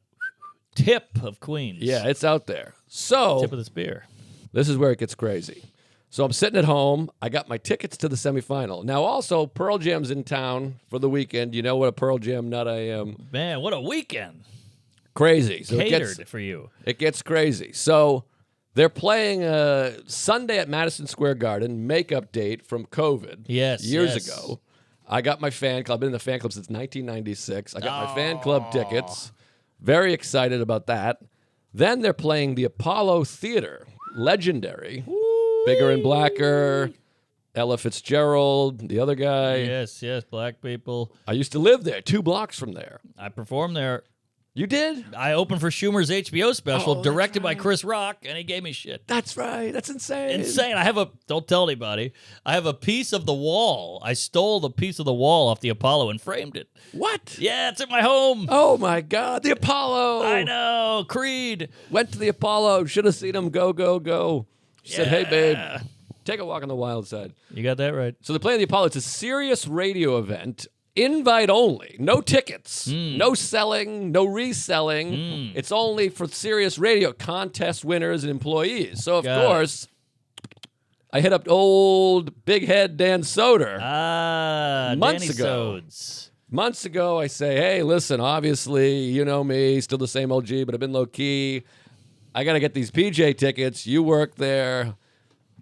tip of Queens. Yeah, it's out there. So Tip of the spear. this is where it gets crazy. So I'm sitting at home. I got my tickets to the semifinal. Now, also, Pearl Jam's in town for the weekend. You know what a Pearl Jam nut I am. Man, what a weekend. Crazy. So Catered for you. It gets crazy. So they're playing Sunday at Madison Square Garden, makeup date from COVID. Yes, Years yes. ago. I got my fan club. I've been in the fan club since 1996. I got my fan club tickets. Very excited about that. Then they're playing the Apollo Theater. Legendary. Bigger and blacker. Ella Fitzgerald, the other guy. Yes, black people. I used to live there, 2 blocks from there. I performed there. You did? I opened for Schumer's HBO special, Oh, directed by Chris Rock, and he gave me shit. That's right. That's insane. Insane. Don't tell anybody. I have a piece of the wall. I stole the piece of the wall off the Apollo and framed it. What? Yeah, it's at my home. Oh, my God. The Apollo. I know. Creed. Went to the Apollo. Should have seen him go, go, go. Said, hey, babe, take a walk on the wild side. You got that right. So they're playing the Apollo. It's a serious radio event. Invite only. No tickets. No selling. No reselling. It's only for serious radio contest winners and employees. So, of course, I hit up old big head Dan Soder. Months Danny ago. Sodes. Months ago, I say, hey, listen, obviously, you know me, still the same OG, but I've been low-key. I got to get these PJ tickets. You work there.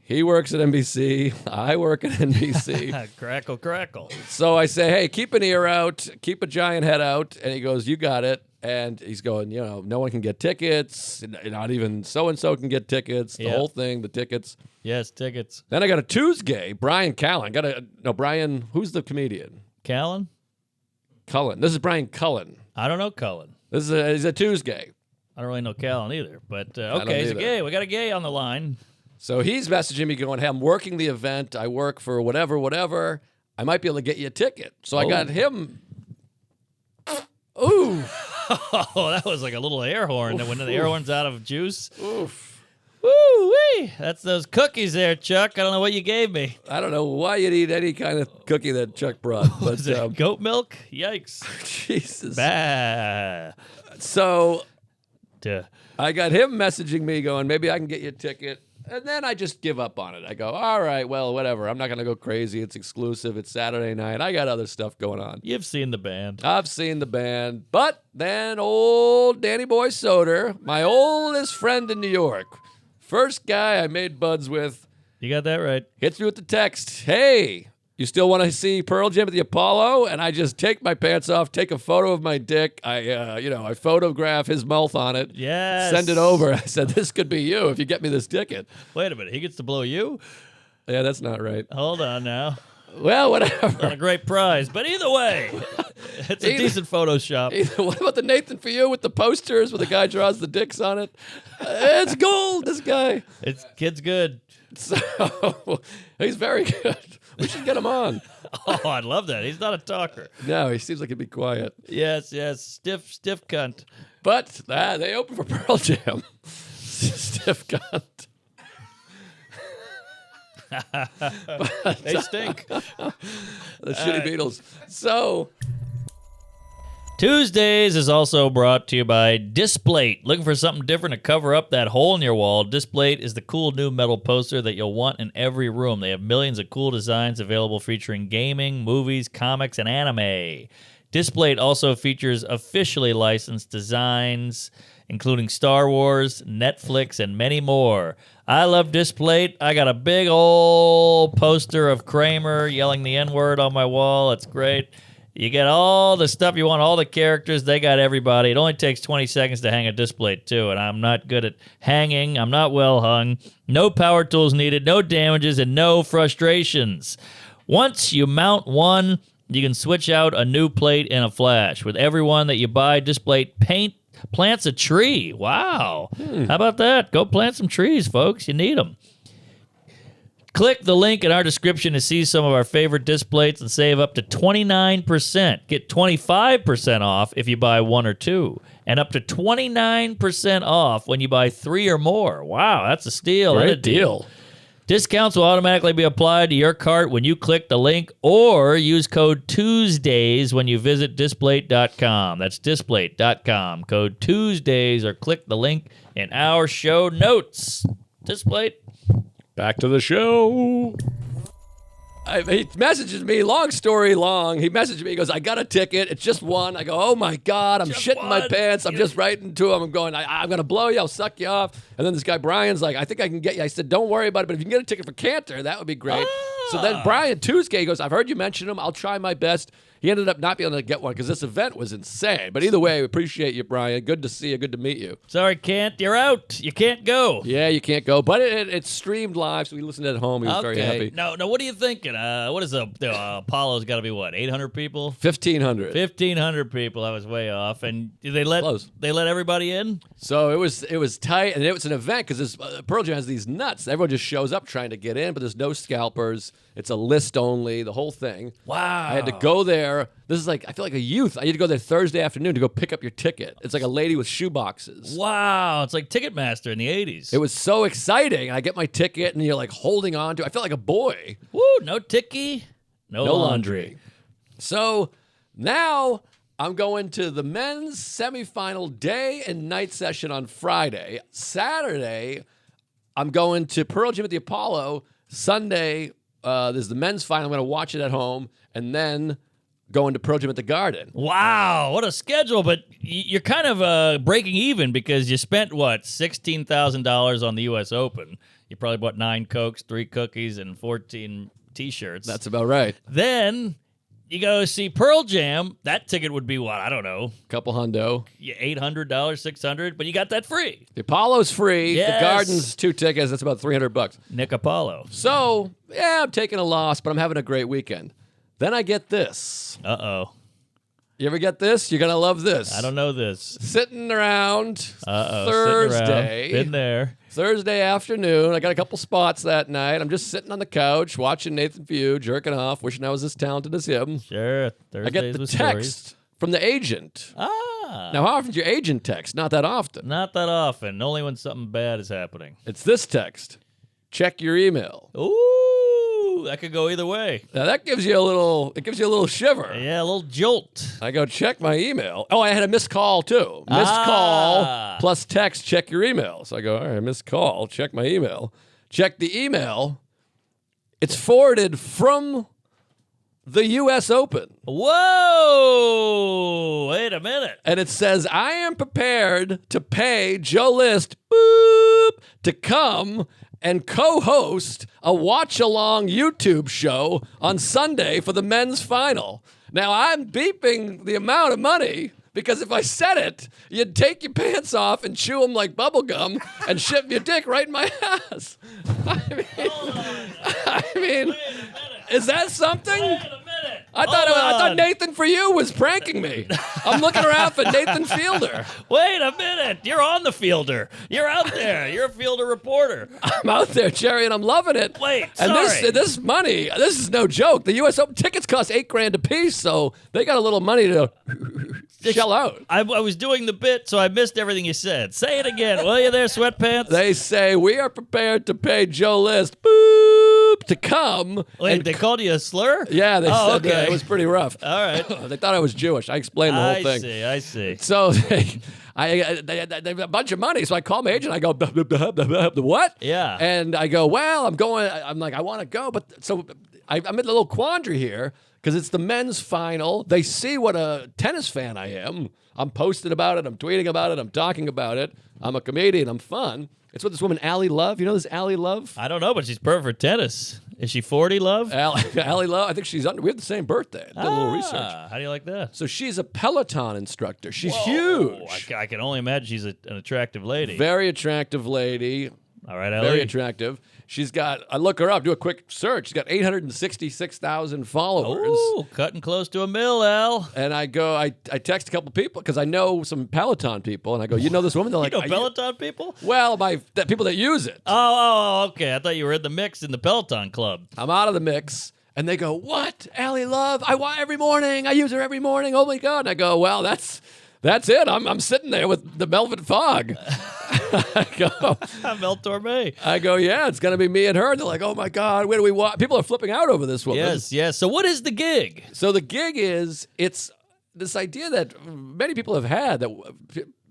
He works at NBC. I work at NBC. Crackle, crackle. So I say, hey, keep an ear out. Keep a giant head out. And he goes, you got it. And he's going, no one can get tickets. Not even so-and-so can get tickets. The whole thing, the tickets. Yes, tickets. Then I got a Tuesday, Brian Callen. Brian, who's the comedian? Callen? Cullen. This is Brian Cullen. I don't know Cullen. He's a Tuesday. I don't really know Callen either. But, don't okay, he's a either. gay. We got a gay on the line. So he's messaging me going, hey, I'm working the event. I work for whatever. I might be able to get you a ticket. So I got him. Ooh. Oh, that was like a little air horn that when the air horn's out of juice. Oof. Woo-wee. That's those cookies there, Chuck. I don't know what you gave me. I don't know why you'd eat any kind of cookie that Chuck brought. But Was it goat milk? Yikes. Jesus. Bah. So Duh. I got him messaging me going, maybe I can get you a ticket. And then I just give up on it. I go, all right, well, whatever. I'm not going to go crazy. It's exclusive. It's Saturday night. I got other stuff going on. You've seen the band. I've seen the band. But then old Danny Boy Soder, my oldest friend in New York, first guy I made buds with, You got that right. hits me with the text, hey, you still want to see Pearl Jam at the Apollo? And I just take my pants off, take a photo of my dick. I photograph his mouth on it. Yes. Send it over. I said, this could be you if you get me this ticket. Wait a minute. He gets to blow you? Yeah, that's not right. Hold on now. Well, whatever. Not a great prize. But either way, it's a decent Photoshop. What about the Nathan for You with the posters where the guy draws the dicks on it? It's gold, this guy. Kid's good. So he's very good. We should get him on. Oh, I'd love that. He's not a talker. No, he seems like he'd be quiet. Yes. Stiff cunt. But they open for Pearl Jam. Stiff cunt. They stink. The shitty Beatles. So Tuesdays is also brought to you by Displate. Looking for something different to cover up that hole in your wall? Displate is the cool new metal poster that you'll want in every room. They have millions of cool designs available featuring gaming, movies, comics, and anime. Displate also features officially licensed designs, including Star Wars, Netflix, and many more. I love Displate. I got a big old poster of Kramer yelling the N-word on my wall. It's great. You get all the stuff you want, all the characters. They got everybody. It only takes 20 seconds to hang a Displate, too, and I'm not good at hanging. I'm not well hung. No power tools needed, no damages, and no frustrations. Once you mount one, you can switch out a new plate in a flash. With every one that you buy, Displate plants a tree. Wow. How about that? Go plant some trees, folks. You need them. Click the link in our description to see some of our favorite Displates and save up to 29%. Get 25% off if you buy one or two, and up to 29% off when you buy 3 or more. Wow, that's a steal. and a great deal. Discounts will automatically be applied to your cart when you click the link or use code Tuesdays when you visit Displate.com. That's Displate.com. Code Tuesdays or click the link in our show notes. Displate. Back to the show. He messages me, long story long. He messaged me, he goes, I got a ticket. It's just one. I go, oh my God, I'm shitting my pants. I'm just writing to him. I'm going, I'm going to blow you. I'll suck you off. And then this guy, Brian's like, I think I can get you. I said, don't worry about it, but if you can get a ticket for Cantor, that would be great. So then Brian Tuesday goes, I've heard you mention him. I'll try my best. He ended up not being able to get one because this event was insane. But either way, we appreciate you, Brian. Good to see you. Good to meet you. Sorry, Kent, you're out. You can't go. Yeah, you can't go. But it's streamed live, so we listened at home. He was very happy. No, what are you thinking? What is the Apollo's got to be what? 800 people? 1,500. 1,500 people. I was way off. And they let everybody in? So it was tight, and it was an event because Pearl Jam has these nuts. Everyone just shows up trying to get in, but there's no scalpers. It's a list only, the whole thing. Wow. I had to go there. This is like, I feel like a youth. I had to go there Thursday afternoon to go pick up your ticket. It's like a lady with shoe boxes. Wow. It's like Ticketmaster in the 80s. It was so exciting. I get my ticket, and you're like holding on to it. I felt like a boy. Woo, no ticky, no laundry. So now I'm going to the men's semifinal day and night session on Friday. Saturday, I'm going to Pearl Jam at the Apollo. Sunday, there's the men's final. I'm going to watch it at home, and then going to Pearl Jam at the Garden. Wow, what a schedule! But you're kind of breaking even because you spent what $16,000 on the U.S. Open. You probably bought 9 Cokes, 3 cookies, and 14 T-shirts. That's about right. Then you go see Pearl Jam. That ticket would be what? I don't know. Couple hundo. $800, $600, but you got that free. The Apollo's free. Yes. The Garden's 2 tickets. That's about $300. Nick Apollo. So, yeah, I'm taking a loss, but I'm having a great weekend. Then I get this. Uh-oh. You ever get this? You're going to love this. I don't know this. Sitting around Thursday. Thursday. Been there. Thursday afternoon. I got a couple spots that night. I'm just sitting on the couch watching Nathan Few, jerking off, wishing I was as talented as him. Sure. Thursdays I get the with text stories. from the agent. Now, how often does your agent text? Not that often. Not that often. Only when something bad is happening. It's this text. Check your email. Ooh, that could go either way. Now that gives you a little shiver. Yeah, a little jolt. I go check my email. Oh, I had a missed call too. Missed call plus text, check your email. So I go, all right, missed call, check my email. Check the email. It's forwarded from the U.S. Open. Whoa! Wait a minute. And it says, I am prepared to pay Joe List to come and co-host a watch-along YouTube show on Sunday for the men's final. Now, I'm beeping the amount of money because if I said it, you'd take your pants off and chew them like bubble gum and shove your dick right in my ass. I mean, is that something? Wait a minute. I thought Nathan for you was pranking me. I'm looking around for Nathan Fielder. Wait a minute. You're on the fielder. You're out there. You're a fielder reporter. I'm out there, Jerry, and I'm loving it. Wait, and sorry. this money, this is no joke. The U.S. Open tickets cost $8,000 a piece, so they got a little money to shell out. I was doing the bit, so I missed everything you said. Say it again, will you there, Sweatpants? They say, we are prepared to pay Joe List to come. Wait, they called you a slur? Yeah, they said okay. it was pretty rough. All right. They thought I was Jewish. I explained the whole thing. I see. So they have a bunch of money. So I call my agent. I go, what? Yeah. And I go, well, I'm like, I want to go. But so I'm in a little quandary here because it's the men's final. They see what a tennis fan I am. I'm posting about it. I'm tweeting about it. I'm talking about it. I'm a comedian. I'm fun. It's with this woman, Allie Love. You know this Allie Love? I don't know, but she's perfect for tennis. Is she 40, Love? Allie Love. I think she's under. We have the same birthday. Did a little research. How do you like that? So she's a Peloton instructor. She's huge. I can only imagine she's an attractive lady. Very attractive lady. All right, Ellie. Very attractive. She's got, I look her up, do a quick search. She's got 866,000 followers. Ooh, cutting close to a mil, Al. And I go, I text a couple people because I know some Peloton people. And I go, you know this woman? They're like, You know Peloton people? Well, people that use it. Oh, okay. I thought you were in the mix in the Peloton club. I'm out of the mix. And they go, what? Allie Love? I want every morning. I use her every morning. Oh, my God. And I go, well, that's it. I'm sitting there with the Melvin Fog. Mel Torme. I go, yeah, it's going to be me and her. They're like, oh, my God, where do we watch? People are flipping out over this woman. Yes. So what is the gig? So the gig it's this idea that many people have had that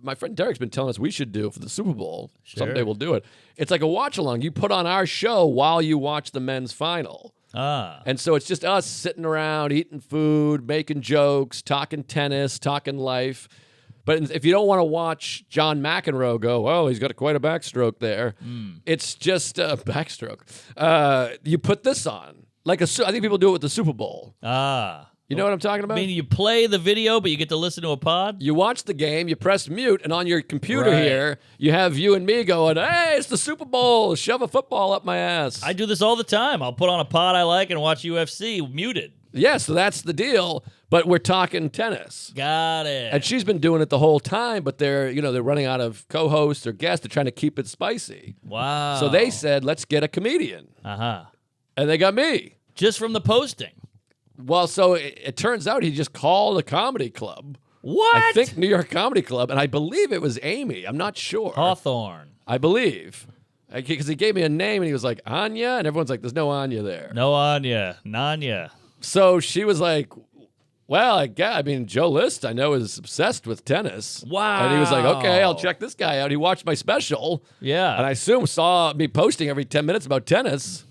my friend Derek's been telling us we should do for the Super Bowl. Sure. Someday we'll do it. It's like a watch-along. You put on our show while you watch the men's final. And so it's just us sitting around, eating food, making jokes, talking tennis, talking life. But if you don't want to watch John McEnroe go, well, he's got quite a backstroke there. It's just a backstroke. You put this on. I think people do it with the Super Bowl. You know what I'm talking I about? mean, you play the video, but you get to listen to a pod? You watch the game, you press mute, and on your computer Right. here, you have you and me going, hey, it's the Super Bowl. Shove a football up my ass. I do this all the time. I'll put on a pod I like and watch UFC muted. Yeah, so that's the deal. But we're talking tennis. Got it. And she's been doing it the whole time, but they're running out of co-hosts or guests. They're trying to keep it spicy. Wow. So they said, let's get a comedian. Uh-huh. And they got me. Just from the posting. Well, so it turns out he just called a comedy club. What? I think New York Comedy Club, and I believe it was Amy. I'm not sure. Hawthorne. I believe. Because he gave me a name, and he was like, Anya? And everyone's like, there's no Anya there. No Anya. Nanya. So she was like, well, I mean, Joe List, I know, is obsessed with tennis. Wow. And he was like, okay, I'll check this guy out. He watched my special. Yeah. And I assume saw me posting every 10 minutes about tennis.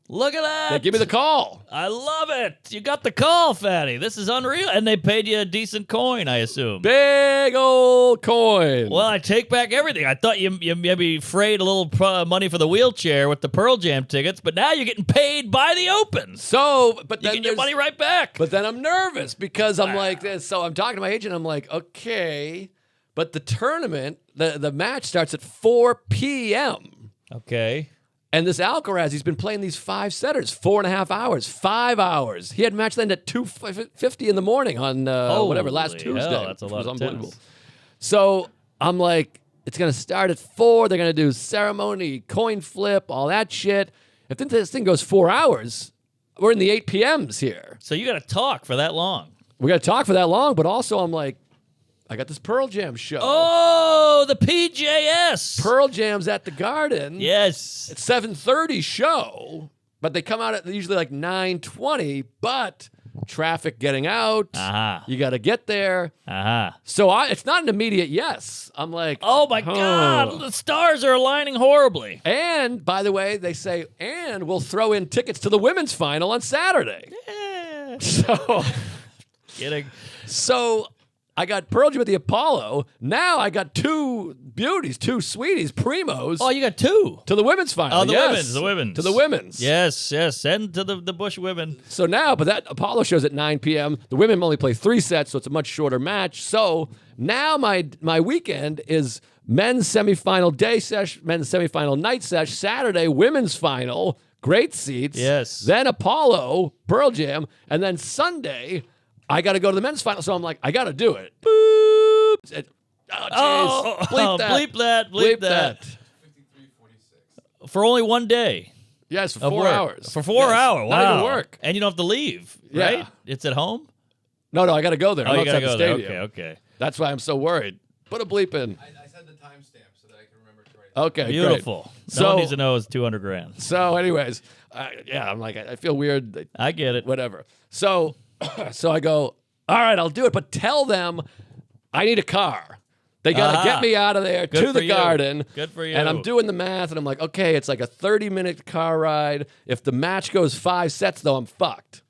Look at that. They give me the call. I love it. You got the call, Fatty. This is unreal. And they paid you a decent coin, I assume. Big old coin. Well, I take back everything. I thought you maybe frayed a little money for the wheelchair with the Pearl Jam tickets, but now you're getting paid by the Open. So, but You then get your there's- money right back. But then I'm nervous because I'm like this. So I'm talking to my agent. I'm like, okay, but the tournament, the match starts at 4 p.m. Okay. And this Alcaraz, he's been playing these 5-setters, 4.5 hours, 5 hours. He had match then at 2:50 in the morning on last Holy Tuesday. hell, that's a which lot was of unbelievable. tennis. So I'm like, it's gonna start at 4. They're gonna do ceremony, coin flip, all that shit. If this thing goes 4 hours, we're in the 8 p.m.s here. So you got to talk for that long. We got to talk for that long, but also I'm like, I got this Pearl Jam show. Oh, the PJS. Pearl Jam's at the Garden. Yes. It's 7:30 show, but they come out at usually like 9:20. But traffic getting out, Uh-huh. you got to get there. Uh-huh. So it's not an immediate yes. I'm like, Oh, my God. The stars are aligning horribly. And by the way, they say, and we'll throw in tickets to the women's final on Saturday. Eh. So, Kidding. so I got Pearl Jam at the Apollo. Now I got two beauties, two sweeties, primos. Oh, you got two. To the women's final. Oh, the yes. women's. To the women's. Yes. Send to the Bush women. So now, but that Apollo show's at 9 p.m. The women only play 3 sets, so it's a much shorter match. So now my weekend is men's semifinal day sesh, men's semifinal night sesh, Saturday women's final, great seats. Yes. Then Apollo, Pearl Jam, and then Sunday I got to go to the men's final. So I'm like, I got to do it. Boop. Oh, jeez. Bleep that. For only one day. Yes, for of 4 work. hours. For 4 Yes. hours. Wow. Not even work. And you don't have to leave, Yeah. right? It's at home? No, I got to go there. Oh, I'm you got to outside go the there. stadium. Okay. That's why I'm so worried. Put a bleep in. I said the timestamp so that I can remember to write it. Okay, great. Beautiful. No So- one needs to know it's 200 grand. So, anyways, I'm like, I feel weird. I get it. Whatever. So, so I go, all right, I'll do it, but tell them I need a car. They got to Ah. get me out of there Good to for the you. Garden. Good for you. And I'm doing the math, and I'm like, okay, it's like a 30-minute car ride. If the match goes 5 sets, though, I'm fucked.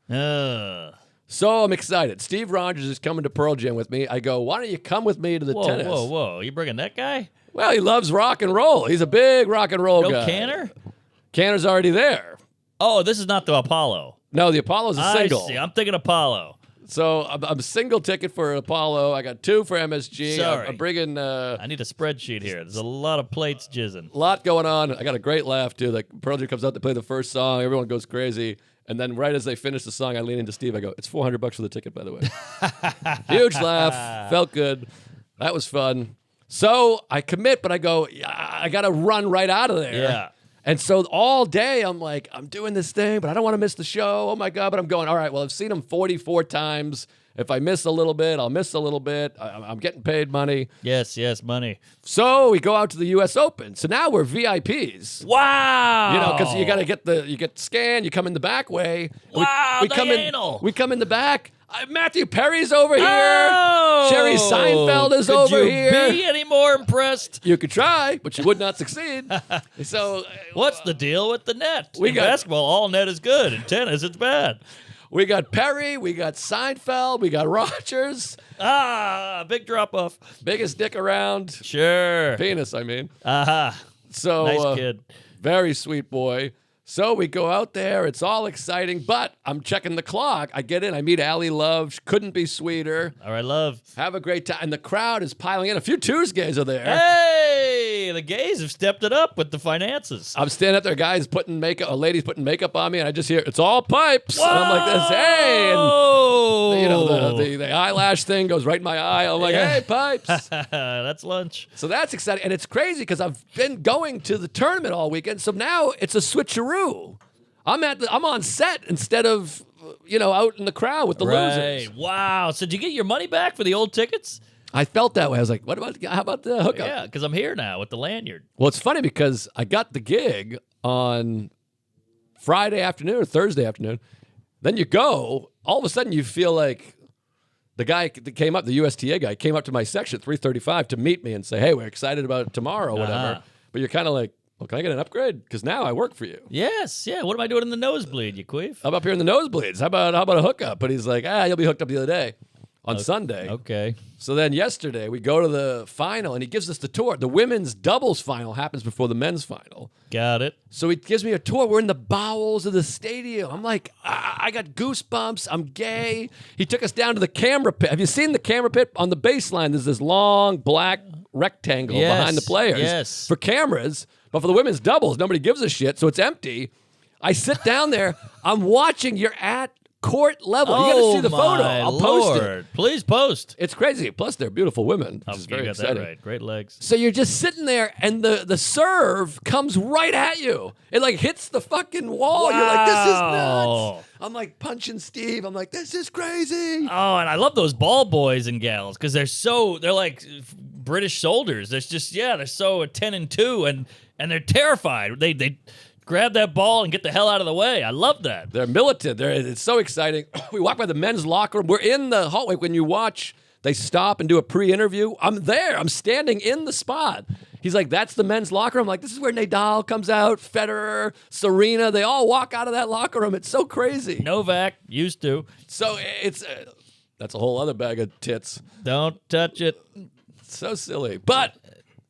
So I'm excited. Steve Rogers is coming to Pearl Jam with me. I go, why don't you come with me to the Whoa, tennis? whoa. You bringing that guy? Well, he loves rock and roll. He's a big rock and roll No guy. Canner? Canner's already there. Oh, this is not the Apollo. No, the Apollo's a single. I see. I'm thinking Apollo. So I'm a single ticket for Apollo. I got 2 for MSG. Sorry. I'm bringing I need a spreadsheet here. There's a lot of plates jizzing. a lot going on. I got a great laugh too. Like Pearl Jam comes out to play the first song, everyone goes crazy, and then right as they finish the song, I lean into Steve. I go, "It's $400 for the ticket, by the way." Huge laugh. Felt good. That was fun. So I commit, but I go, I got to run right out of there. Yeah. And so all day I'm like, I'm doing this thing, but I don't want to miss the show. Oh my God. But I'm going, all right, well, I've seen him 44 times. If I miss a little bit, I'll miss a little bit. I'm getting paid money. Yes, money. So we go out to the U.S. Open. So now we're VIPs. Wow. You know, because you got to get scanned. You come in the back way. Wow, we come diagonal. We come in the back. Matthew Perry's over here. Oh, Jerry Seinfeld is could over you here. be any more impressed? You could try, but you would not succeed. So What's the deal with the net? We In got- basketball, all net is good. In tennis, it's bad. we got Perry, we got Seinfeld, we got Rogers, Big drop off. biggest dick around. Sure. Penis, I mean. Aha. So Nice kid. very sweet boy. So we go out there. It's all exciting, but I'm checking the clock. I get in. I meet Allie Love. She couldn't be sweeter. All right, love. Have a great time. And the crowd is piling in. A few Tuesdays are there. Hey, the gays have stepped it up with the finances. I'm standing up there, guys putting makeup, a lady's putting makeup on me, and I just hear, it's all pipes. And I'm like this, hey. And, you know, the eyelash thing goes right in my eye. I'm like, hey, pipes. That's lunch. So that's exciting. And it's crazy because I've been going to the tournament all weekend. So now it's a switcheroo. I'm on set instead of, out in the crowd with the losers. Wow. So did you get your money back for the old tickets? I felt that way. I was like, how about the hookup? Yeah, because I'm here now with the lanyard. Well, it's funny because I got the gig on Friday afternoon or Thursday afternoon. Then you go, all of a sudden you feel like the guy that came up, the USTA guy, came up to my section at 3:35 to meet me and say, hey, we're excited about tomorrow, whatever. But you're kind of like, well, can I get an upgrade? Because now I work for you. Yes, yeah. What am I doing in the nosebleed, you queef? I'm up here in the nosebleeds. How about a hookup? But he's like, you'll be hooked up the other day on Sunday. Okay. So then yesterday we go to the final and he gives us the tour. The women's doubles final happens before the men's final. Got it. So he gives me a tour. We're in the bowels of the stadium. I'm like, I got goosebumps. I'm gay. He took us down to the camera pit. Have you seen the camera pit? On the baseline, there's this long black rectangle behind the players for cameras. But for the women's doubles, nobody gives a shit, so it's empty. I sit down there. I'm watching. You're at court level. You got to see the photo. I'll post it. Please post. It's crazy. Plus, they're beautiful women, which is very exciting. That right. Great legs. So you're just sitting there, and the serve comes right at you. It like hits the fucking wall. Wow. You're like, this is nuts. I'm like punching Steve. I'm like, this is crazy. Oh, and I love those ball boys and gals because they're like British soldiers. There's just they're so 10 and 2, and they're terrified. They grab that ball and get the hell out of the way. I love that. They're militant. It's so exciting. We walk by the men's locker room. We're in the hallway. When you watch, they stop and do a pre-interview. I'm there. I'm standing in the spot. He's like, that's the men's locker room. I'm like, this is where Nadal comes out, Federer, Serena. They all walk out of that locker room. It's so crazy. Novak used to. So it's that's a whole other bag of tits. Don't touch it. So silly. But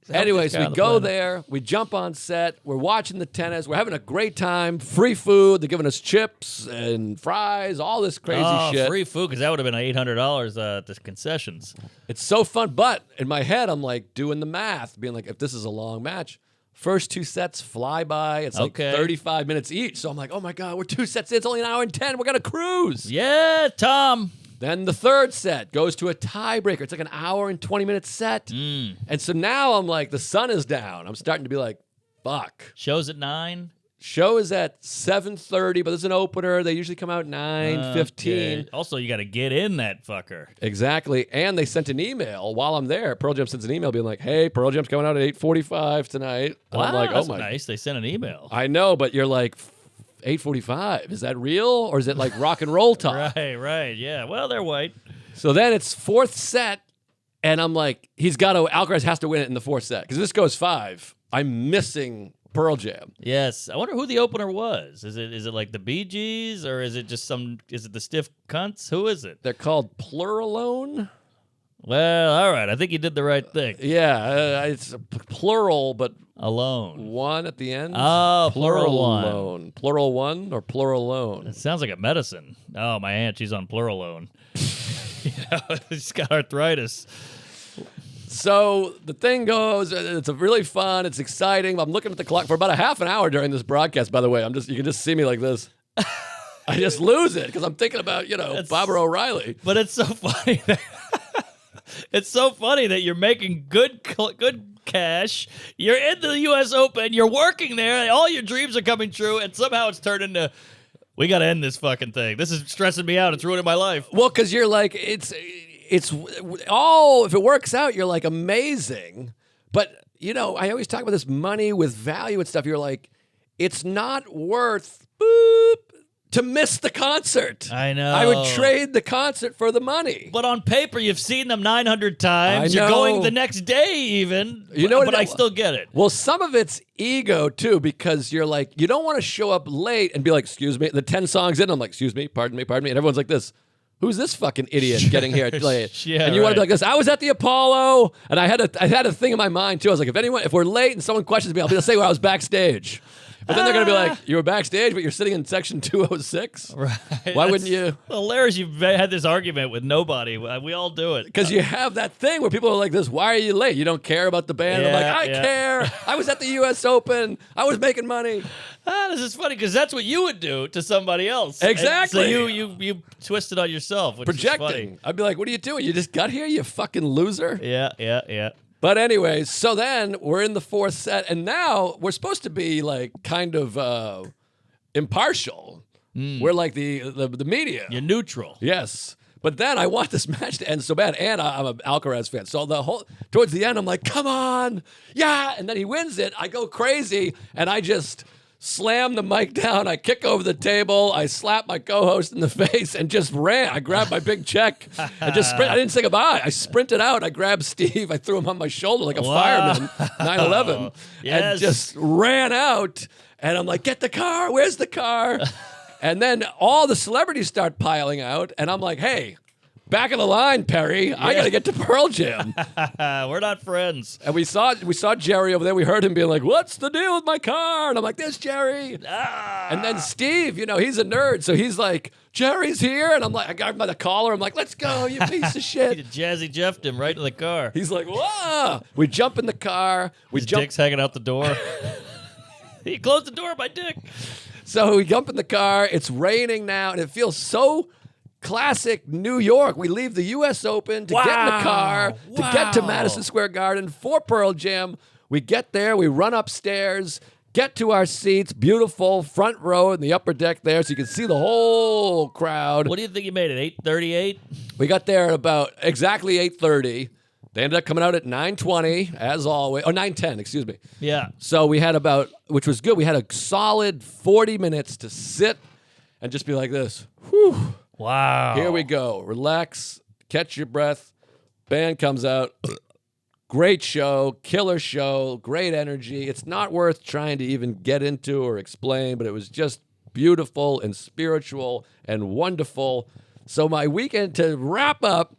anyways, we go there, we jump on set, we're watching the tennis, we're having a great time, free food, they're giving us chips and fries, all this crazy shit. Free food, because that would have been $800 at the concessions. It's so fun, but in my head, I'm like doing the math, being like, if this is a long match, first 2 sets fly by, it's like 35 minutes each, so I'm like, oh my God, we're 2 sets in, it's only an hour and 10, we're gonna cruise. Yeah, Tom. Then the third set goes to a tiebreaker. It's like an hour and 20-minute set. And so now I'm like, the sun is down. I'm starting to be like, fuck. Show's at 9? Show is at 7:30, but there's an opener. They usually come out 9:15. Okay. Also, you got to get in that fucker. Exactly. And they sent an email while I'm there. Pearl Jam sends an email being like, hey, Pearl Jam's coming out at 8:45 tonight. And Wow, I'm like, that's nice. They sent an email. I know, but you're like, 8:45. Is that real? Or is it like rock and roll talk? Right. Yeah. Well, they're white. So then it's fourth set, and I'm like, Alcaraz has to win it in the fourth set. Because this goes 5. I'm missing Pearl Jam. Yes. I wonder who the opener was. Is it like the Bee Gees, or is it just is it the Stiff Cunts? Who is it? They're called Pluralone. Well, all right. I think you did the right thing. Yeah, it's plural, but alone. One at the end. Oh, plural one. One. Plural one or pluralone? It sounds like a medicine. Oh, my aunt, she's on pluralone. She's got arthritis. So the thing goes, it's really fun. It's exciting. I'm looking at the clock for about a half an hour during this broadcast, by the way. You can just see me like this. I just lose it because I'm thinking about, Barbara O'Reilly. But it's so funny. It's so funny that you're making good cash. You're in the U.S. Open. You're working there. All your dreams are coming true, and somehow it's turned into, we got to end this fucking thing. This is stressing me out. It's ruining my life. Well, because you're like, it's all, if it works out, you're like amazing. But, I always talk about this money with value and stuff. You're like, it's not worth to miss the concert. I know. I would trade the concert for the money. But on paper, you've seen them 900 times. I know. You're going the next day even. But I still get it. Well, some of it's ego, too, because you're like, you don't want to show up late and be like, excuse me. The 10 songs in, I'm like, excuse me, pardon me. And everyone's like this. Who's this fucking idiot getting here to play it? Yeah, and you want to be like this. I was at the Apollo, and I had a thing in my mind, too. I was like, if we're late and someone questions me, I'll be able to say, well, I was backstage. But then they're going to be like, you were backstage, but you're sitting in section 206? Right. Why wouldn't you? Hilarious. You've had this argument with nobody. We all do it. Because you have that thing where people are like this, why are you late? You don't care about the band? I'm like, I care. I was at the U.S. Open. I was making money. This is funny because that's what you would do to somebody else. Exactly. And so you twist it on yourself, which is funny. Projecting. I'd be like, what are you doing? You just got here, you fucking loser? Yeah. But anyways, so then we're in the fourth set, and now we're supposed to be like kind of impartial. We're like the media. You're neutral. Yes. But then I want this match to end so bad, and I'm an Alcaraz fan. So towards the end, I'm like, come on, yeah. And then he wins it. I go crazy, and I just slam the mic down. I kick over the table. I slap my co-host in the face and just ran. I grabbed my big check and just sprint. I didn't say goodbye. I sprinted out. I grabbed Steve. I threw him on my shoulder like a fireman, 9/11, and just ran out. And I'm like, get the car. Where's the car? And then all the celebrities start piling out, and I'm like, hey, back of the line, Perry. I got to get to Pearl Jam. We're not friends. And we saw Jerry over there. We heard him being like, what's the deal with my car? And I'm like, there's Jerry. And then Steve, he's a nerd. So he's like, Jerry's here. And I'm like, I got him by the collar. I'm like, let's go, you piece of shit. You Jazzy Jeffed him right to the car. He's like, whoa. We jump in the car. His dick's hanging out the door. He closed the door, my dick. So we jump in the car. It's raining now. And it feels so classic New York. We leave the U.S. Open to get in the car, to get to Madison Square Garden for Pearl Jam. We get there. We run upstairs, get to our seats. Beautiful front row in the upper deck there, so you can see the whole crowd. What do you think you made it, 8:38? We got there at about exactly 8:30. They ended up coming out at 9:20, as always. Or 9:10, excuse me. Yeah. So we had which was good, we had a solid 40 minutes to sit and just be like this. Whew. Wow. Here we go. Relax. Catch your breath. Band comes out. Great show. Killer show. Great energy. It's not worth trying to even get into or explain, but it was just beautiful and spiritual and wonderful. So my weekend to wrap up,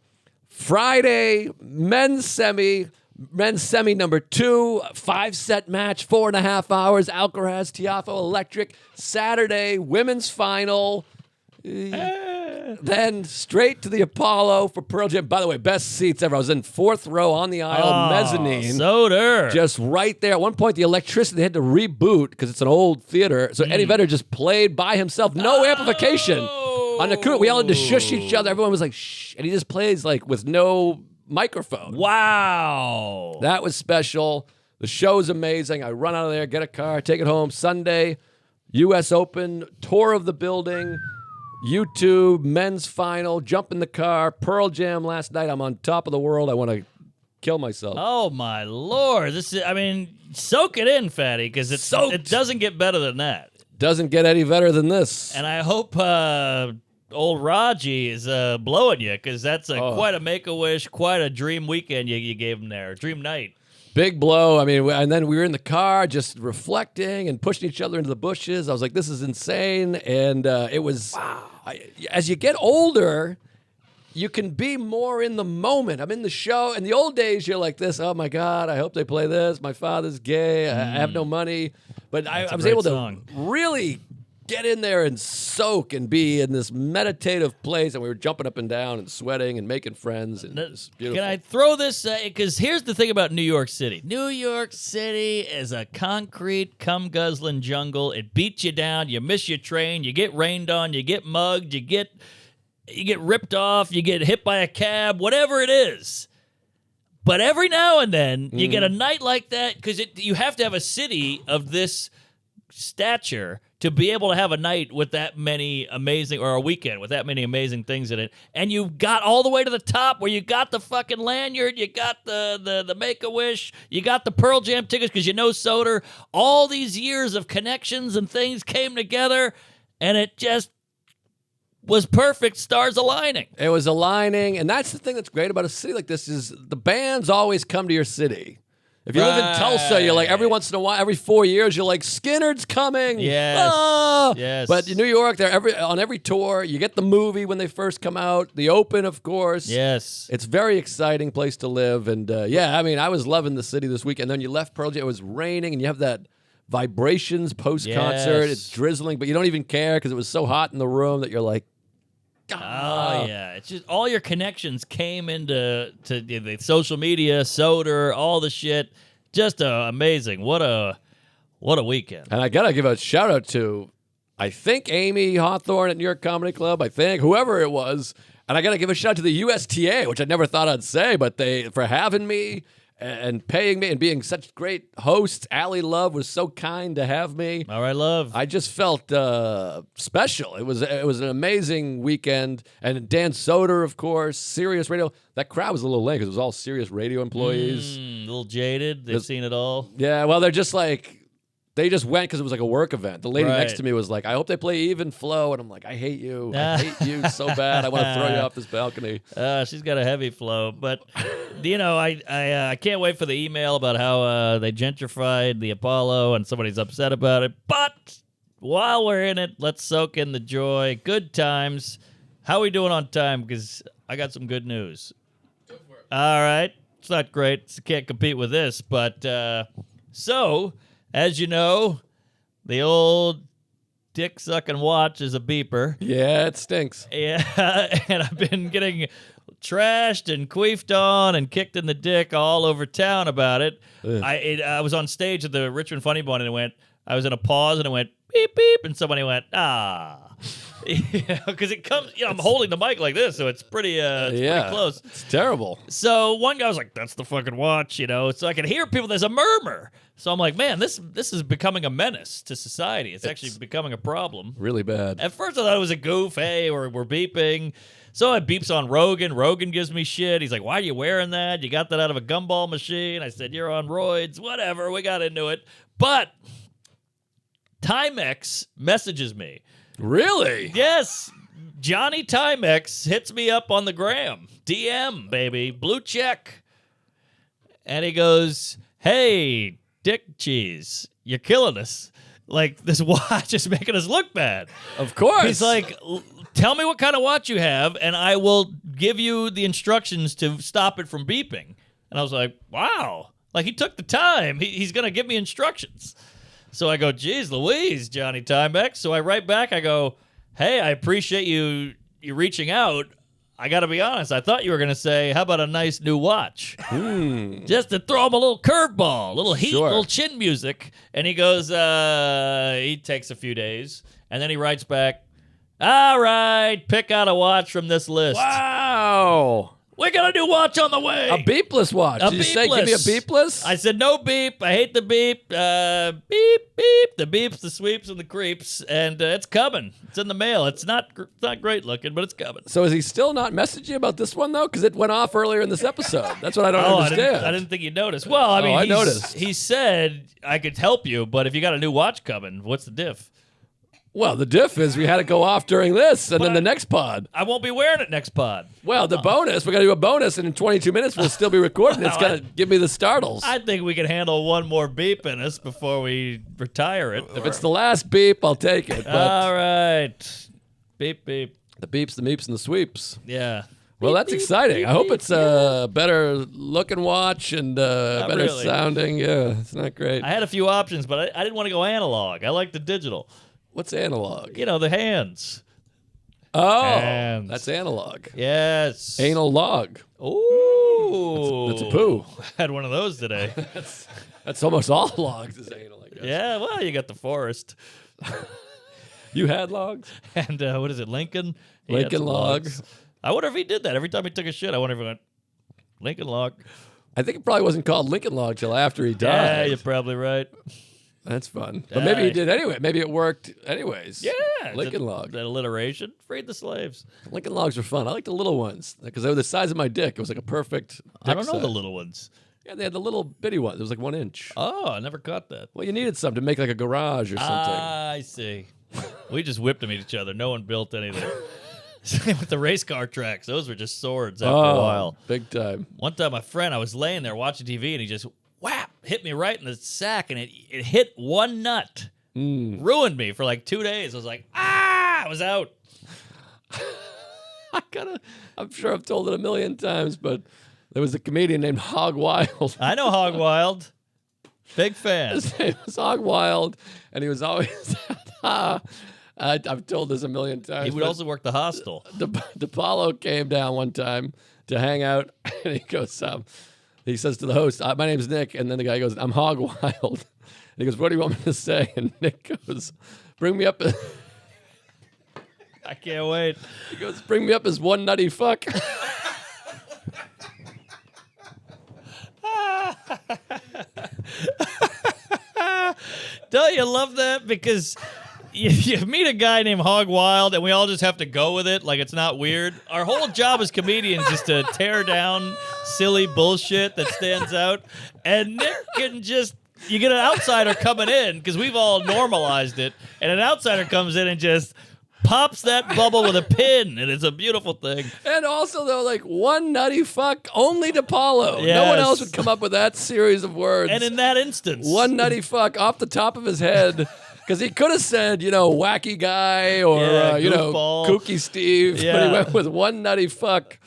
Friday, men's semi number 2, 5-set match, 4.5 hours, Alcaraz, Tiafoe, Electric. Saturday, women's final. Then straight to the Apollo for Pearl Jam. By the way, best seats ever. I was in 4th row on the aisle, mezzanine. Soder. Just right there. At one point, the electricity, they had to reboot because it's an old theater. So Eddie Vedder just played by himself. No amplification. On the crew, we all had to shush each other. Everyone was like, shh. And he just plays like with no microphone. Wow. That was special. The show's amazing. I run out of there, get a car, take it home. Sunday, U.S. Open, tour of the building. YouTube, men's final, jump in the car, Pearl Jam last night. I'm on top of the world. I want to kill myself. Oh, my Lord. Soak it in, Fatty, because it doesn't get better than that. Doesn't get any better than this. And I hope old Raji is blowing you, because that's quite a make-a-wish, quite a dream weekend you gave him there, dream night. Big blow. I mean, and then we were in the car just reflecting and pushing each other into the bushes. I was like, this is insane. And it was, as you get older, you can be more in the moment. I'm in the show. In the old days, you're like this, oh my God, I hope they play this. My father's gay. I have no money. But I was able to really get in there and soak and be in this meditative place. And we were jumping up and down and sweating and making friends. And it was beautiful. Can I throw this? Because here's the thing about New York City. New York City is a concrete, cum-guzzling jungle. It beats you down. You miss your train. You get rained on. You get mugged. You get ripped off. You get hit by a cab. Whatever it is. But every now and then, you get a night like that, because you have to have a city of this stature to be able to have a night with that many amazing, or a weekend with that many amazing things in it. And you got all the way to the top where you got the fucking lanyard, you got the Make-A-Wish, you got the Pearl Jam tickets because you know Soder. All these years of connections and things came together, and it just was perfect, stars aligning. It was aligning, and that's the thing that's great about a city like this is the bands always come to your city. If you live in Tulsa, you're like, every once in a while, every 4 years, you're like, Skinner's coming. Yes. Ah! Yes. But in New York, they're on every tour. You get the movie when they first come out, the Open, of course. Yes. It's a very exciting place to live. And I was loving the city this week. And then you left Pearl Jam, it was raining, and you have that vibrations post-concert. Yes. It's drizzling, but you don't even care because it was so hot in the room that you're like, Oh yeah, it's just all your connections came into the social media, Soder, all the shit. Just amazing. What a weekend. And I got to give a shout out to, I think, Amy Hawthorne at New York Comedy Club. I think, whoever it was. And I got to give a shout out to the USTA, which I never thought I'd say, but for having me and paying me and being such great hosts. Allie Love was so kind to have me. All right, Love. I just felt special. It was an amazing weekend. And Dan Soder, of course, Sirius Radio. That crowd was a little lame because it was all Sirius Radio employees. A little jaded. They've seen it all. Yeah, well, they're just like, they just went because it was like a work event. The lady Right. next to me was like, I hope they play Even Flow. And I'm like, I hate you. I hate you so bad. I want to throw you off this balcony. She's got a heavy flow, but I can't wait for the email about how they gentrified the Apollo and somebody's upset about it. But while we're in it, let's soak in the joy. Good times. How are we doing on time? Because I got some good news. Go for it. All right, it's not great. So can't compete with this, but so as you know, the old dick sucking watch is a beeper. Yeah, it stinks. Yeah, and I've been getting trashed and queefed on and kicked in the dick all over town about it. I was on stage at the Richmond Funny Bone and I was in a pause and it went beep beep and somebody went because it comes. I'm holding the mic like this, so it's pretty pretty close. It's terrible. So one guy was like, "That's the fucking watch," So I can hear people. There's a murmur. So I'm like, man, this is becoming a menace to society. It's actually becoming a problem. Really bad. At first, I thought it was a goof. Hey, we're beeping. So it beeps on Rogan. Rogan gives me shit. He's like, why are you wearing that? You got that out of a gumball machine. I said, you're on roids. Whatever. We got into it. But Timex messages me. Really? Yes. Johnny Timex hits me up on the gram. DM, baby. Blue check. And he goes, hey, Dick Cheese, you're killing us. Like, this watch is making us look bad. Of course. He's like, tell me what kind of watch you have, and I will give you the instructions to stop it from beeping. And I was like, wow. Like, he took the time. He's going to give me instructions. So I go, geez, Louise, Johnny Timex. So I write back, I go, hey, I appreciate you reaching out. I got to be honest. I thought you were going to say, how about a nice new watch? Just to throw him a little curveball, a little heat, Sure. little chin music. And he goes, he takes a few days. And then he writes back, all right, pick out a watch from this list. Wow. We got a new watch on the way. A beepless watch. A Did you say, give me a beepless? I said, no beep. I hate the beep. Beep, beep. The beeps, the sweeps, and the creeps. And it's coming. It's in the mail. It's not great looking, but it's coming. So is he still not messaging you about this one, though? Because it went off earlier in this episode. That's what I don't understand. I didn't think you noticed. Well, I mean, I noticed. He said, I could help you, but if you got a new watch coming, what's the diff? Well, the diff is we had to go off during this and then the next pod. I won't be wearing it next pod. Well, the bonus, we're going to do a bonus, and in 22 minutes, we'll still be recording. It's going to give me the startles. I think we can handle one more beep in us before we retire it. If it's the last beep, I'll take it. But All right. Beep, beep. the beeps, the meeps, and the sweeps. Yeah. Well, that's exciting. I hope it's a better looking watch and better really. sounding. Yeah, it's not great. I had a few options, but I didn't want to go analog. I like the digital. What's analog? You know, the hands. Oh, Hands. that's analog. Yes. Anal log. Ooh. That's a poo. I had one of those today. That's almost all logs is anal, I guess. Yeah, well, you got the forest. You had logs? And what is it, Lincoln? He had Lincoln some log. logs. I wonder if he did that. Every time he took a shit, I wonder if he went, Lincoln log. I think it probably wasn't called Lincoln log till after he Yeah, died. you're probably right. That's fun. But maybe he did anyway. Maybe it worked anyways. Yeah. Lincoln log. That alliteration. Freed the slaves. Lincoln logs are fun. I like the little ones because they were the size of my dick. It was like a perfect dick I don't know size. the little ones. Yeah, they had the little bitty ones. It was like 1 inch. Oh, I never caught that. Well, you needed some to make like a garage or something. I see. We just whipped them at each other. No one built anything. Same with the race car tracks. Those were just swords after a while. Big time. One time, my friend, I was laying there watching TV, and he just whap hit me right in the sack, and it hit one nut, ruined me for like 2 days. I was like, I was out. I'm sure I've told it a million times, but there was a comedian named Hog Wild. I know Hog Wild. Big fan. His name was Hog Wild, and he was always. I've told this a million times. He would but also work the hostel. DePaulo came down one time to hang out, and he goes, he says to the host, "My name's Nick," and then the guy goes, "I'm Hog Wild." And he goes, "What do you want me to say?" And Nick goes, "Bring me up." I can't wait. He goes, "Bring me up as one nutty fuck." Don't you love that? Because you meet a guy named Hog Wild, and we all just have to go with it like it's not weird. Our whole job as comedians is to tear down silly bullshit that stands out. And Nick can just... You get an outsider coming in, because we've all normalized it, and an outsider comes in and just pops that bubble with a pin, and it's a beautiful thing. And also, though, like, one nutty fuck, only DePaulo. No Yes. one else would come up with that series of words. And in that instance... One nutty fuck off the top of his head. Because he could have said, wacky guy or, Yeah, goofball. kooky Steve. But Yeah. he went with one nutty fuck.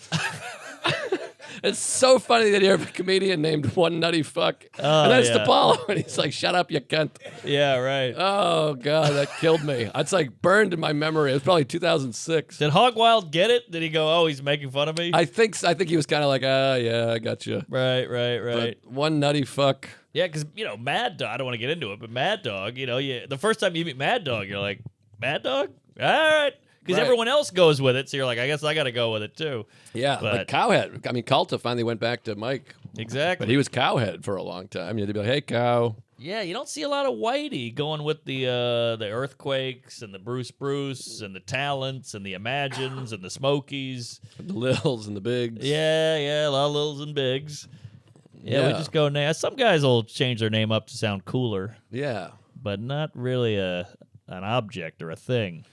It's so funny that you have a comedian named One Nutty Fuck. And that's yeah. DePaulo. And he's like, "Shut up, you cunt." Yeah, right. Oh, God, that killed me. It's like burned in my memory. It was probably 2006. Did Hog Wild get it? Did he go, "Oh, he's making fun of me"? I think he was kind of like, yeah, I got you. Right. But one nutty fuck. Yeah, because, Mad Dog, I don't want to get into it, but Mad Dog, the first time you meet Mad Dog, you're like, "Mad Dog? All right." Because Right. everyone else goes with it, so you're like, I guess I got to go with it too. Yeah, but Cowhead. I mean, Calta finally went back to Mike. Exactly. But he was Cowhead for a long time. You had to be like, "Hey, Cow." Yeah, you don't see a lot of Whitey going with the Earthquakes and the Bruce and the Talents and the Imagines and the Smokies. The Lils and the Bigs. Yeah, a lot of Littles and Bigs. Yeah, we Yeah. just go name. Some guys will change their name up to sound cooler, Yeah. but not really an object or a thing.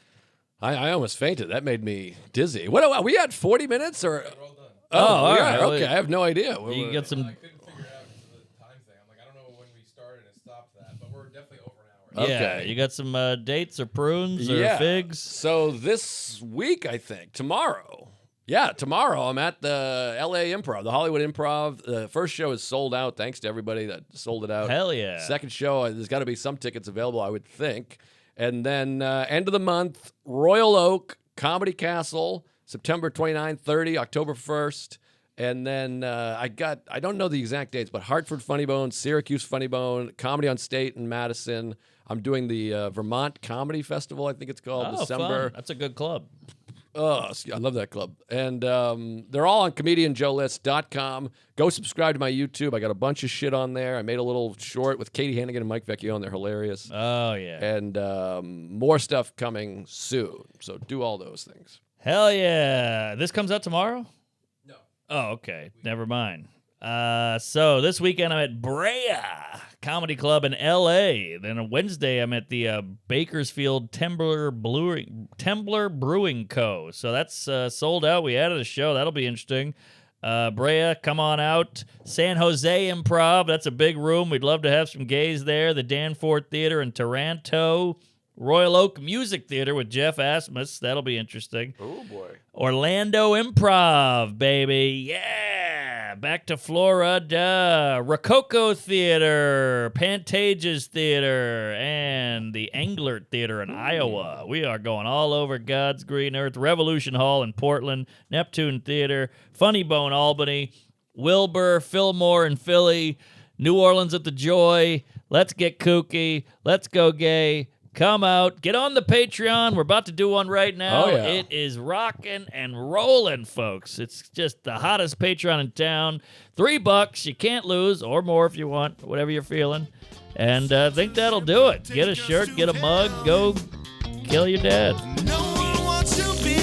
I almost fainted. That made me dizzy. What? Are we at 40 minutes or? Oh, all we right. are. Okay, I have no idea. You get some. I couldn't figure out the time thing. I'm like, I don't know when we started and stopped that, but we're definitely over an hour. Yeah, Okay. you got some dates or prunes or figs. So this week, I think tomorrow. Yeah, tomorrow I'm at the LA Improv, the Hollywood Improv. The first show is sold out. Thanks to everybody that sold it out. Hell yeah. Second show, there's got to be some tickets available, I would think. And then end of the month, Royal Oak, Comedy Castle, September 29th, 30, October 1st. And then I don't know the exact dates, but Hartford Funny Bone, Syracuse Funny Bone, Comedy on State in Madison. I'm doing the Vermont Comedy Festival, I think it's called, December. Fun. That's a good club. Oh, I love that club. And they're all on comedianjoelist.com. Go subscribe to my YouTube. I got a bunch of shit on there. I made a little short with Katie Hannigan and Mike Vecchio, and they're hilarious. Oh, yeah. And more stuff coming soon. So do all those things. Hell yeah. This comes out tomorrow? No. Oh, okay. Never mind. So this weekend I'm at Brea Comedy Club in L.A. Then on Wednesday I'm at the Bakersfield Tembler Brewing Co. So that's sold out. We added a show. That'll be interesting. Brea, come on out. San Jose Improv. That's a big room. We'd love to have some gays there. The Danforth Theater in Taranto. Royal Oak Music Theater with Jeff Asmus. That'll be interesting. Oh, boy. Orlando Improv, baby. Yeah. Back to Florida. Rococo Theater, Pantages Theater, and the Englert Theater in Iowa. We are going all over God's green earth. Revolution Hall in Portland, Neptune Theater, Funny Bone, Albany, Wilbur, Fillmore in Philly, New Orleans at the Joy. Let's get kooky. Let's go gay. Come out. Get on the Patreon. We're about to do one right now. Oh, yeah. It is rocking and rolling, folks. It's just the hottest Patreon in town. $3. You can't lose, or more if you want, whatever you're feeling. And I think that'll do it. Get a shirt, get a mug, go kill your dad. No one wants to be